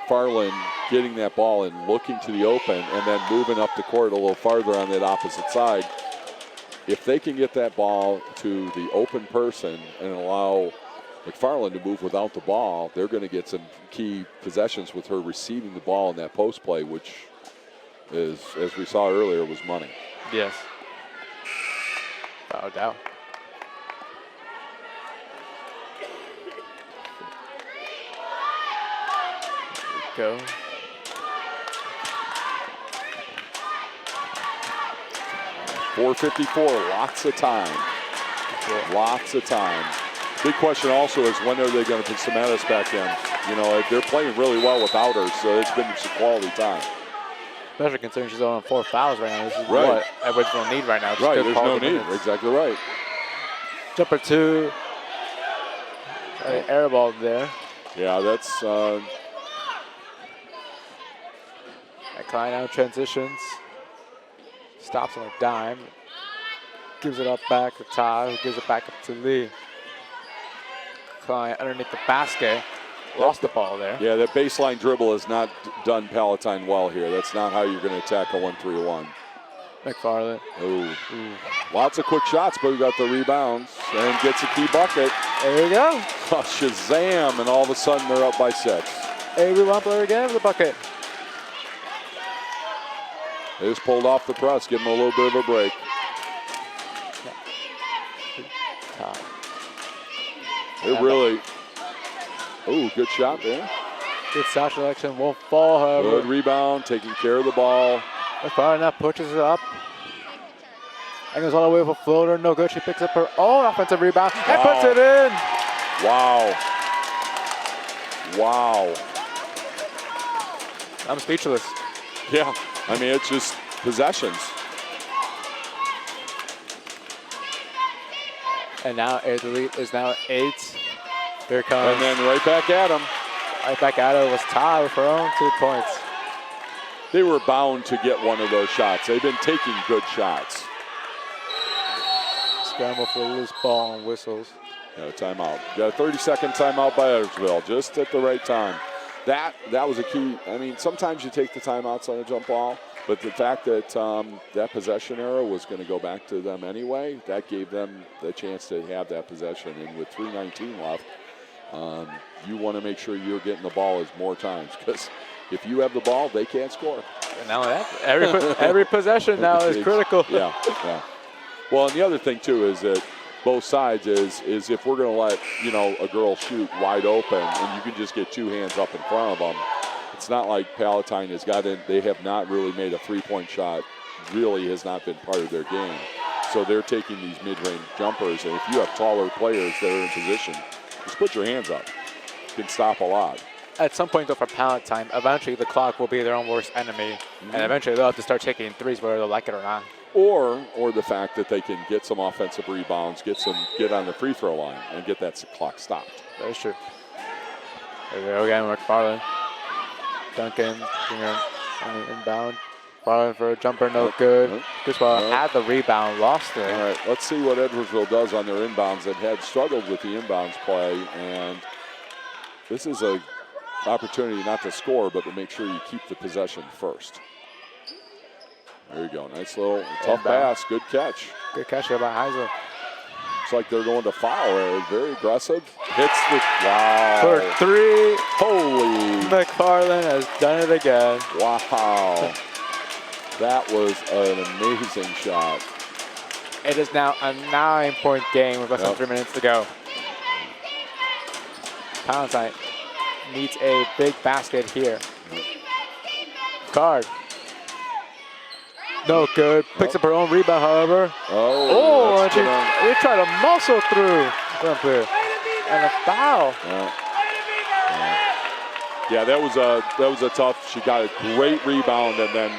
Farland getting that ball and looking to the open and then moving up the court a little farther on that opposite side, if they can get that ball to the open person and allow McFarland to move without the ball, they're going to get some key possessions with her receiving the ball in that post play, which is, as we saw earlier, was money. Yes. Without a doubt. Go. .454, lots of time. Lots of time. Big question also is when are they going to put Samanis back in? You know, they're playing really well without her, so it's been some quality time. Especially considering she's on 4 fouls right now. This is right. What everyone's going to need right now. Right, there's no need. Exactly right. Jumper 2. Air ball there. Yeah, that's... Klein now transitions. Stops on a dime. Gives it up back to Todd, who gives it back up to Lee. Klein underneath the basket. Lost the ball there. Yeah, that baseline dribble has not done Palatine well here. That's not how you're going to attack a 1-3-1. McFarland. Ooh. Lots of quick shots, but we got the rebounds and gets a key bucket. There you go. Shazam, and all of a sudden they're up by 6. Avery Wampler again with the bucket. They just pulled off the press, give them a little bit of a break. It really, good shot there. Good shot selection, won't fall, however. Good rebound, taking care of the ball. That's far enough, pushes it up. And goes all the way with a floater, no good. She picks up her own offensive rebound and puts it in. Wow. Wow. I'm speechless. Yeah, I mean, it's just possessions. And now the lead is now 8. Here it comes. And then right back at him. Right back at it was tied with her own 2 points. They were bound to get one of those shots. They've been taking good shots. Scramble for a loose ball and whistles. Got a timeout. Got a 30-second timeout by Edwardsville, just at the right time. That was a key. I mean, sometimes you take the timeouts on a jump ball, but the fact that that possession arrow was going to go back to them anyway, that gave them the chance to have that possession. And with 3:19 left, you want to make sure you're getting the ball as more times, because if you have the ball, they can't score. And now that every possession now is critical. Yeah. Well, and the other thing too is that both sides is if we're going to let a girl shoot wide open and you can just get 2 hands up in front of them, it's not like Palatine has gotten. They have not really made a 3-point shot. Really has not been part of their game. So they're taking these mid-range jumpers, and if you have taller players that are in position, just put your hands up. You can stop a lot. At some point, though, for Palatine, eventually the clock will be their own worst enemy, and eventually they'll have to start taking threes, whether they like it or not. Or the fact that they can get some offensive rebounds, get on the free throw line, and get that clock stopped. That is true. There we go again, McFarland. Duncan, inbound. Farland for a jumper, no good. Griswold had the rebound, lost it. All right, let's see what Edwardsville does on their inbounds. That had struggled with the inbounds play, and this is a opportunity not to score, but to make sure you keep the possession first. There you go. Nice little tough pass. Good catch. Good catch here by Heisel. Looks like they're going to foul. Very aggressive. Hits the For 3. Holy. McFarland has done it again. Wow. That was an amazing shot. It is now a 9-point game with less than 3 minutes to go. Palatine needs a big basket here. Card. No good. Picks up her own rebound, however. And she tried to muscle through. And a foul. Yeah, that was a tough. She got a great rebound, and then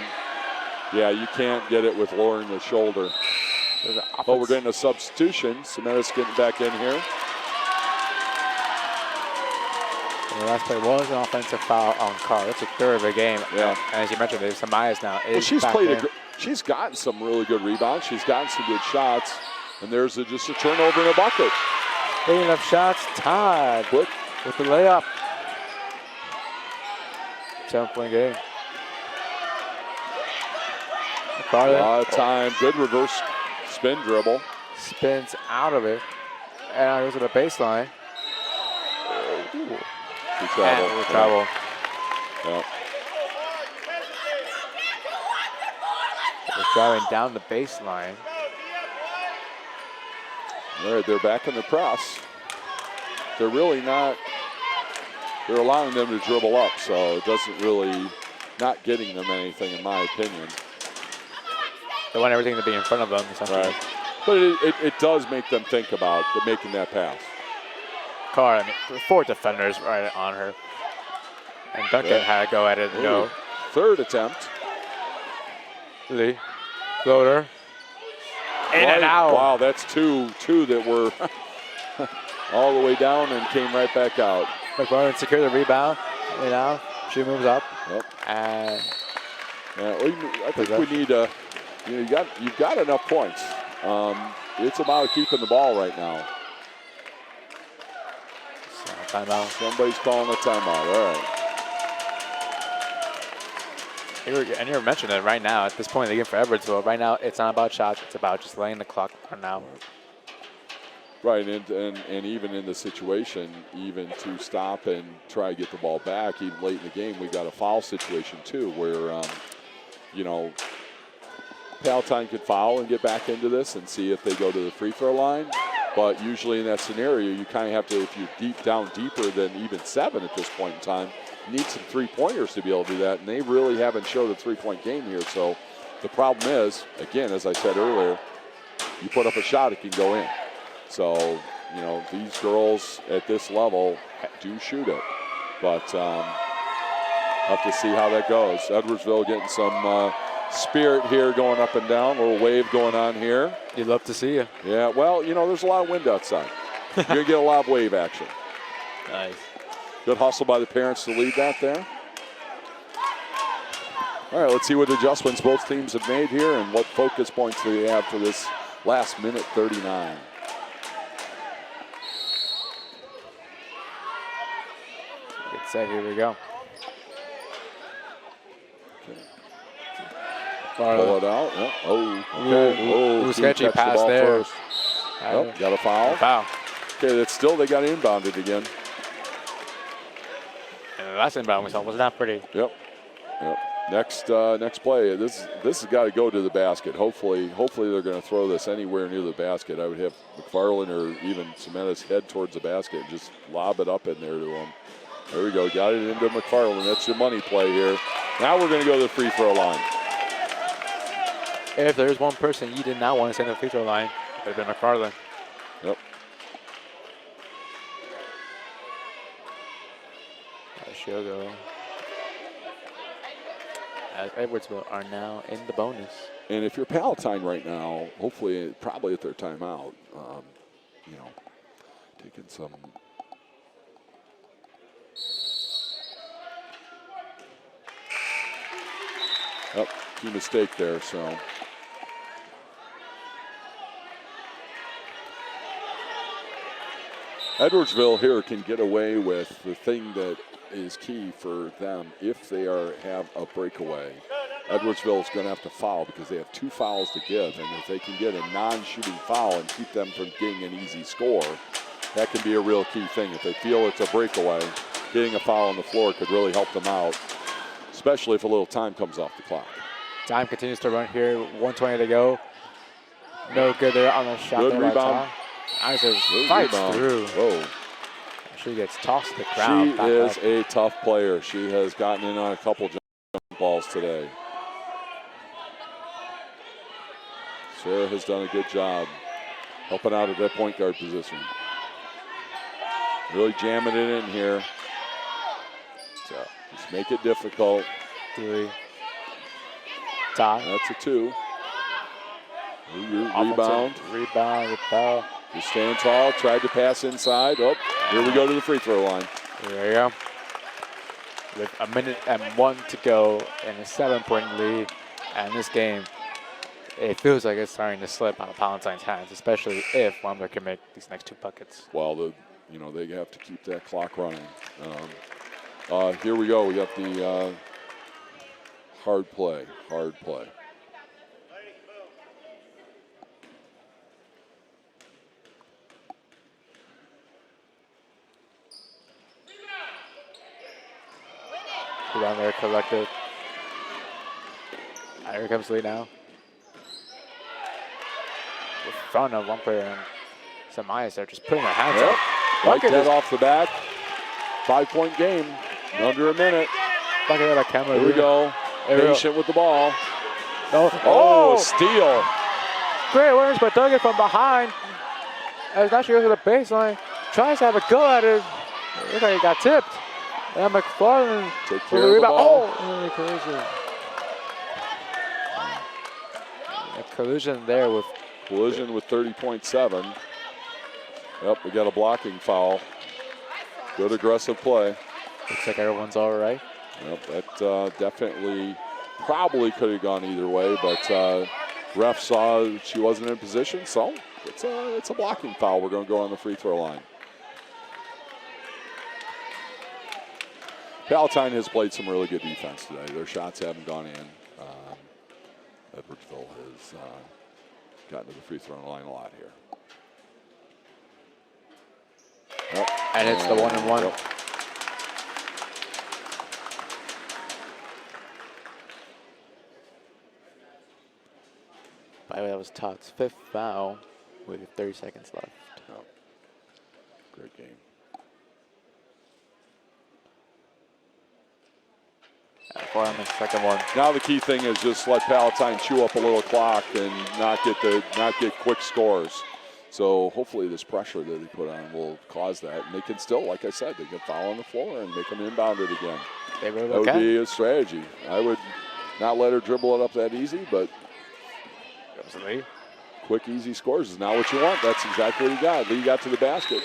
you can't get it with lowering the shoulder. But we're getting a substitution. Semetis getting back in here. The last play was an offensive foul on Carr. That's a third of the game. Yeah. And as you mentioned, Samias now is she's back played in. She's gotten some really good rebounds. She's gotten some good shots. And there's just a turnover in a bucket. Big enough shots, tied with the layup. 7-point game. A lot of time. Good reverse spin dribble. Spins out of it. And goes to the baseline. Travel. Yeah. They're driving down the baseline. All right, they're back in the press. They're really not. They're allowing them to dribble up, so it doesn't really not getting them anything, in my opinion. They want everything to be in front of them, essentially. Right. But it does make them think about making that pass. Carr, 4 defenders right on her. And Duncan had to go at it. No. Third attempt. Lee. Floater. In and out. Wow, that's two that were all the way down and came right back out. McFarland secure the rebound. She moves up. Yep. And I think we need you've got enough points. It's about keeping the ball right now. Timeout. Somebody's calling a timeout. All right. And you mentioned it right now, at this point in the game for Edwardsville, right now it's not about shots, it's about just letting the clock run out. Right, and even in the situation, even to stop and try to get the ball back, even late in the game, we've got a foul situation too, where, Palatine could foul and get back into this and see if they go to the free throw line. But usually in that scenario, you kind of have to, if you're down deeper than even 7 at this point in time, need some three-pointers to be able to do that. And they really haven't showed a three-point game here. So the problem is, again, as I said earlier, you put up a shot, it can go in. So, you know, these girls at this level do shoot it. But have to see how that goes. Edwardsville getting some spirit here going up and down. A little wave going on here. You'd love to see you. Yeah, well, you know, there's a lot of wind outside. You're going to get a lot of wave action. Nice. Good hustle by the parents to lead that there. All right, let's see what adjustments both teams have made here and what focus points do they have for this last minute 39. Get set, here we go. Pull it out. Yep. Oh, okay. Ooh, sketchy pass there. Oh, got a foul. Foul. Okay, that's still, they got inbounded again. And the last inbound we saw was not pretty. Yep. Next play. This has got to go to the basket. Hopefully they're going to throw this anywhere near the basket. I would have McFarland or even Cementas head towards the basket and just lob it up in there to him. There we go. Got it into McFarland. That's your money play here. Now we're going to go to the free throw line. If there's one person you did not want to send to the free throw line, it would have been McFarland. Yep. She'll go. As Edwardsville are now in the bonus. And if you're Palatine right now, hopefully, probably at their timeout, you know, taking some. Oh, key mistake there, so. Edwardsville here can get away with the thing that is key for them if they have a breakaway. Edwardsville is going to have to foul because they have 2 fouls to give, and if they can get a non-shooting foul and keep them from getting an easy score, that can be a real key thing. If they feel it's a breakaway, getting a foul on the floor could really help them out, especially if a little time comes off the clock. Time continues to run here. 1:20 to go. No good there on the shot. Good there rebound. Isaac fights through. Whoa. She gets tossed to the ground. She is a tough player. She has gotten in on a couple jump balls today. Sarah has done a good job helping out at that point guard position. Really jamming it in here. So just make it difficult. 3. Tie. That's a 2. Rebound. Rebound. Foul. Just stand tall. Tried to pass inside. Oh, here we go to the free throw line. There you go. With a minute and 1 to go and a 7-point lead. And this game, it feels like it's starting to slip on the Palatine's hands, especially if Wambler can make these next 2 buckets. Well, they have to keep that clock running. Here we go. We got the hard play. Around there, collected. Here comes Lee now. In front of one player, and Samias there just putting their hands up. Right dead off the back. 5-point game. Under a minute. Here we go. Patient with the ball. No. Oh, steal. Great awareness, but dug it from behind. As now she goes to the baseline. Tries to have a go at it. Looks like he got tipped. And McFarland take care of the rebound. ball. Oh, collision. A collision there with. Collision with 30.7. Yep, we got a blocking foul. Good aggressive play. Looks like everyone's all right. Yep, that definitely probably could have gone either way, but ref saw she wasn't in position, so it's a blocking foul. We're going to go on the free throw line. Palatine has played some really good defense today. Their shots haven't gone in. Edwardsville has gotten to the free throw line a lot here. Yep. And it's the 1-and-1. Yep. That was Todd's 5th foul with 30 seconds left. Oh. Great game. For on the second one. Now the key thing is just let Palatine chew up a little clock and not get quick scores. So hopefully this pressure that they put on will cause that. And they can still, like I said, they can foul on the floor and make them inbound it again. They really That would be a strategy. I would not let her dribble it up that easy, but Absolutely. quick, easy scores is not what you want. That's exactly what you got. Lee got to the basket.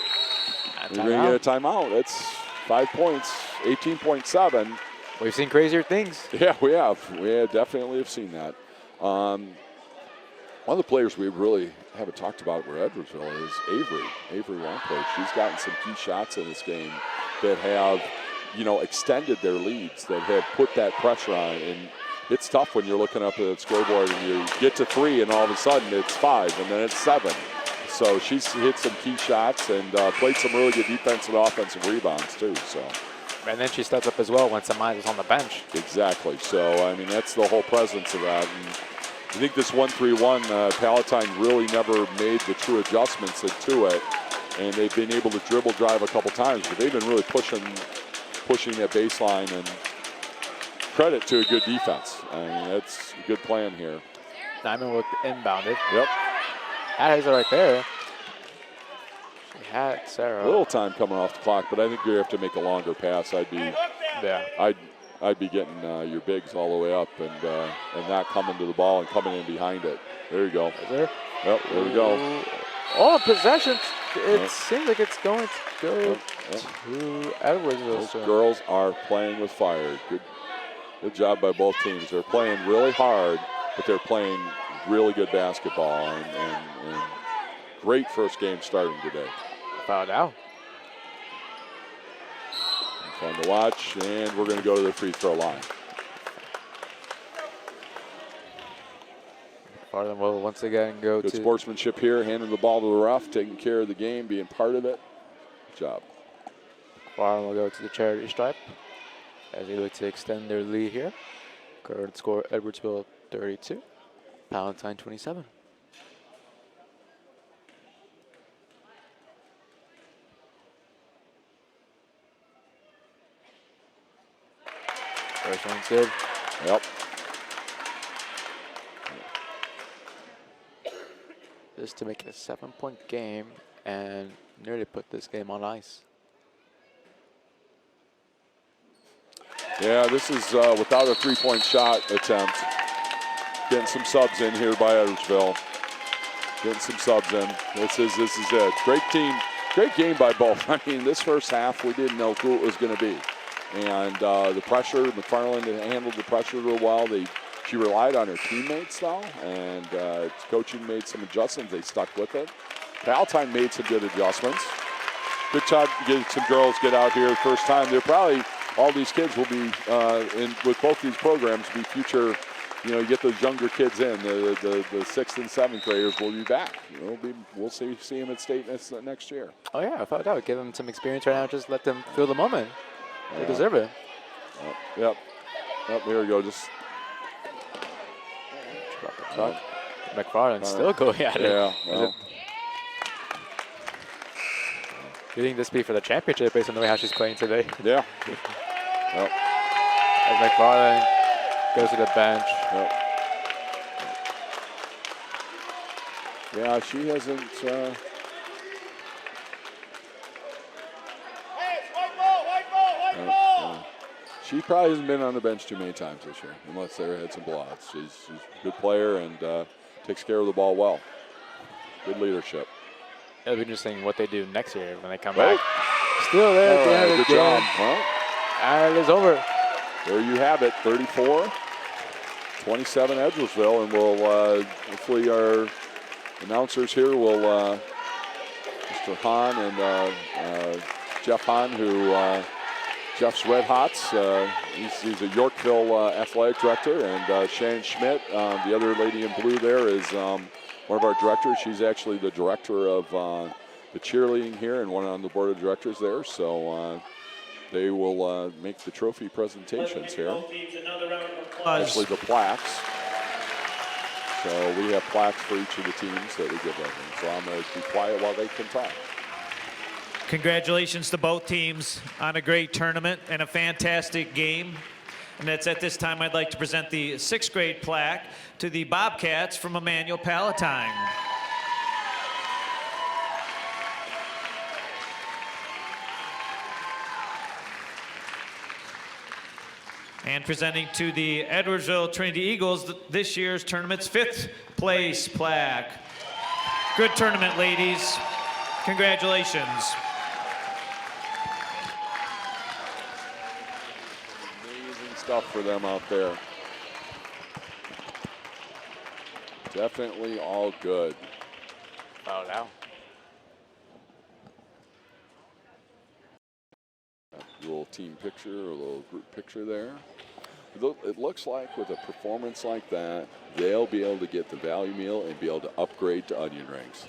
You're going to get a timeout. That's 5 points, 18.7. We've seen crazier things. Yeah, we have. We definitely have seen that. One of the players we really haven't talked about for Edwardsville is Avery. Avery Wampo. She's gotten some key shots in this game that have, extended their leads, that have put that pressure on. And it's tough when you're looking up at the scoreboard and you get to 3 and all of a sudden it's 5 and then it's 7. So she's hit some key shots and played some really good defensive and offensive rebounds too. So. And then she steps up as well when Samai is on the bench. Exactly. So, I mean, that's the whole presence of that. And I think this 1-3-1, Palatine really never made the true adjustments to it. And they've been able to dribble drive a couple times, but they've been really pushing that baseline, and credit to a good defense. I mean, that's a good plan here. Nyman will inbound it. Yep. That is right there. She had Sarah. A little time coming off the clock, but I think you have to make a longer pass. I'd be getting your bigs all the way up and not coming to the ball and coming in behind it. There you go. Is there? Yep, there we go. Oh, possession. It seems like it's going to go to Edwardsville. Those girls are playing with fire. Good job by both teams. They're playing really hard, but they're playing really good basketball, and great first game starting today. Fouled out. Fun to watch, and we're going to go to the free throw line. Farland will once again go Good to sportsmanship here, handing the ball to the ref, taking care of the game, being part of it. Good job. Farland will go to the charity stripe as they look to extend their lead here. Current score Edwardsville 32, Palatine 27. First one's good. Yep. Just to make it a 7-point game and nearly put this game on ice. Yeah, this is without a three-point shot attempt. Getting some subs in here by Edwardsville. Getting some subs in. This is it. Great team, great game by both. I mean, this first half we didn't know who it was going to be, and the pressure. McFarland handled the pressure real well. She relied on her teammates though, and coaching made some adjustments. They stuck with it. Palatine made some good adjustments. Good job to get some girls get out here first time. They're probably, all these kids will be with both these programs be future. You get those younger kids in. The 6th and 7th graders will be back. We'll see them at state next year. Oh yeah, I thought that would give them some experience right now. Just let them feel the moment. They deserve it. Yep. Here we go. Just. McFarland still going at it. Yeah. Well. Do you think this be for the championship based on the way how she's playing today? Yeah. Yep. As McFarland goes to the bench. Yep. Yeah, she hasn't. She probably hasn't been on the bench too many times this year, unless they had some blowouts. She's a good player and takes care of the ball well. Good leadership. It'll be interesting what they do next year when they come back. Still there at the end of the good game. job. Well, And it's over. there you have it, 34-27 Edwardsville, and we'll hopefully our announcers here will, Mr. Hahn and Jeff Hahn, who Jeff's Red Hots. He's a Yorkville athletic director, and Shannon Schmidt, the other lady in blue there, is one of our directors. She's actually the director of the cheerleading here and one on the board of directors there. So they will make the trophy presentations here. Actually, the plaques. So we have plaques for each of the teams that we give them. So I'm going to be quiet while they can talk. Congratulations to both teams on a great tournament and a fantastic game. And that's at this time I'd like to present the 6th grade plaque to the Bobcats from Immanuel, Palatine. And presenting to the Edwardsville Trinity Eagles this year's tournament's 5th place plaque. Good tournament, ladies. Congratulations. Amazing stuff for them out there. Definitely all good. Oh, now. A little team picture, a little group picture there. It looks like with a performance like that, they'll be able to get the value meal and be able to upgrade to onion rings.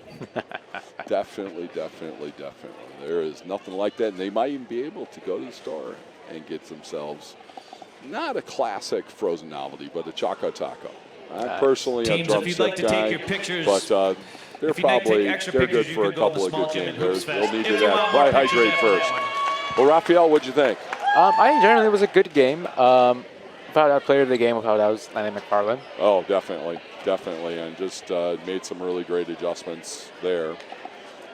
Definitely, definitely, definitely. There is nothing like that. And they might even be able to go to the store and get themselves not a classic frozen novelty, but a Choco Taco. I personally am a teams, if you'd like to guy, take your pictures, but they're good for a couple of good games. They'll need to probably hydrate first. Well, Raphael, what'd you think? I think generally it was a good game. Without our player of the game, without that was Landon McFarland. Oh, definitely, definitely, and just made some really great adjustments there.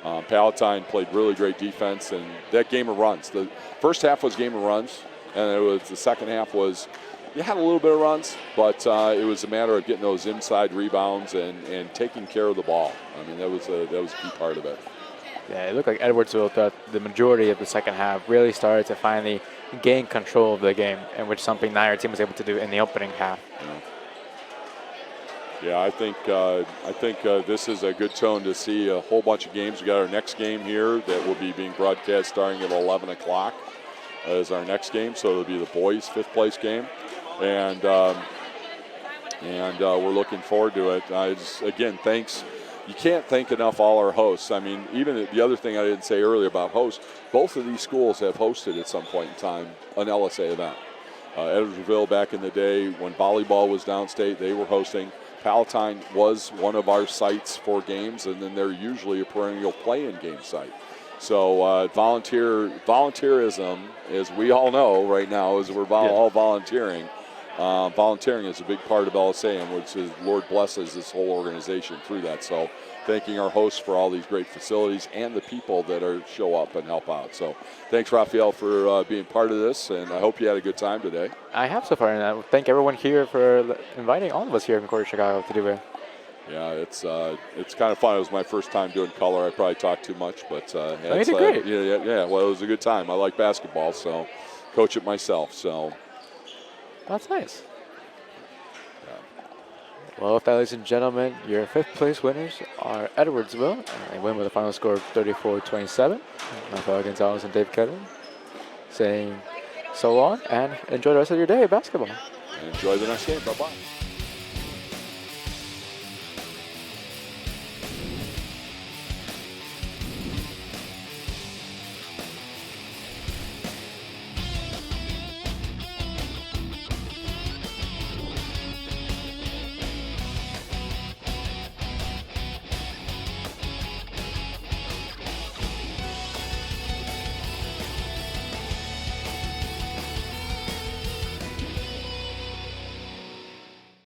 Palatine played really great defense, and that game of runs. The first half was game of runs, and it was the second half was you had a little bit of runs, but it was a matter of getting those inside rebounds and taking care of the ball. I mean, that was a key part of it. Yeah, it looked like Edwardsville throughout the majority of the second half really started to finally gain control of the game, and which something neither team was able to do in the opening half. Yeah, I think this is a good tone to see a whole bunch of games. We got our next game here that will be being broadcast starting at 11 o'clock as our next game. So it'll be the boys' 5th place game, and we're looking forward to it. Again, thanks. You can't thank enough all our hosts. I mean, even the other thing I didn't say earlier about hosts, both of these schools have hosted at some point in time an LSA event. Edwardsville back in the day when volleyball was downstate, they were hosting. Palatine was one of our sites for games, and then they're usually a perennial play-in game site. So volunteerism, as we all know right now, is we're all volunteering. Volunteering is a big part of LSA, and which is Lord blesses this whole organization through that. So thanking our hosts for all these great facilities and the people that show up and help out. So thanks, Raphael, for being part of this, and I hope you had a good time today. I have so far, and I thank everyone here for inviting all of us here in Concordia, Chicago to do it. Yeah, it's kind of fun. It was my first time doing color. I probably talked too much, but you did great. Yeah. Well, it was a good time. I like basketball, so coach it myself. So. That's nice. Well, with that, ladies and gentlemen, your 5th place winners are Edwardsville, and they win with a final score of 34-27. Rafael Gonzalez and Dave Kettler saying so long and enjoy the rest of your day at basketball. And enjoy the next game. Bye-bye.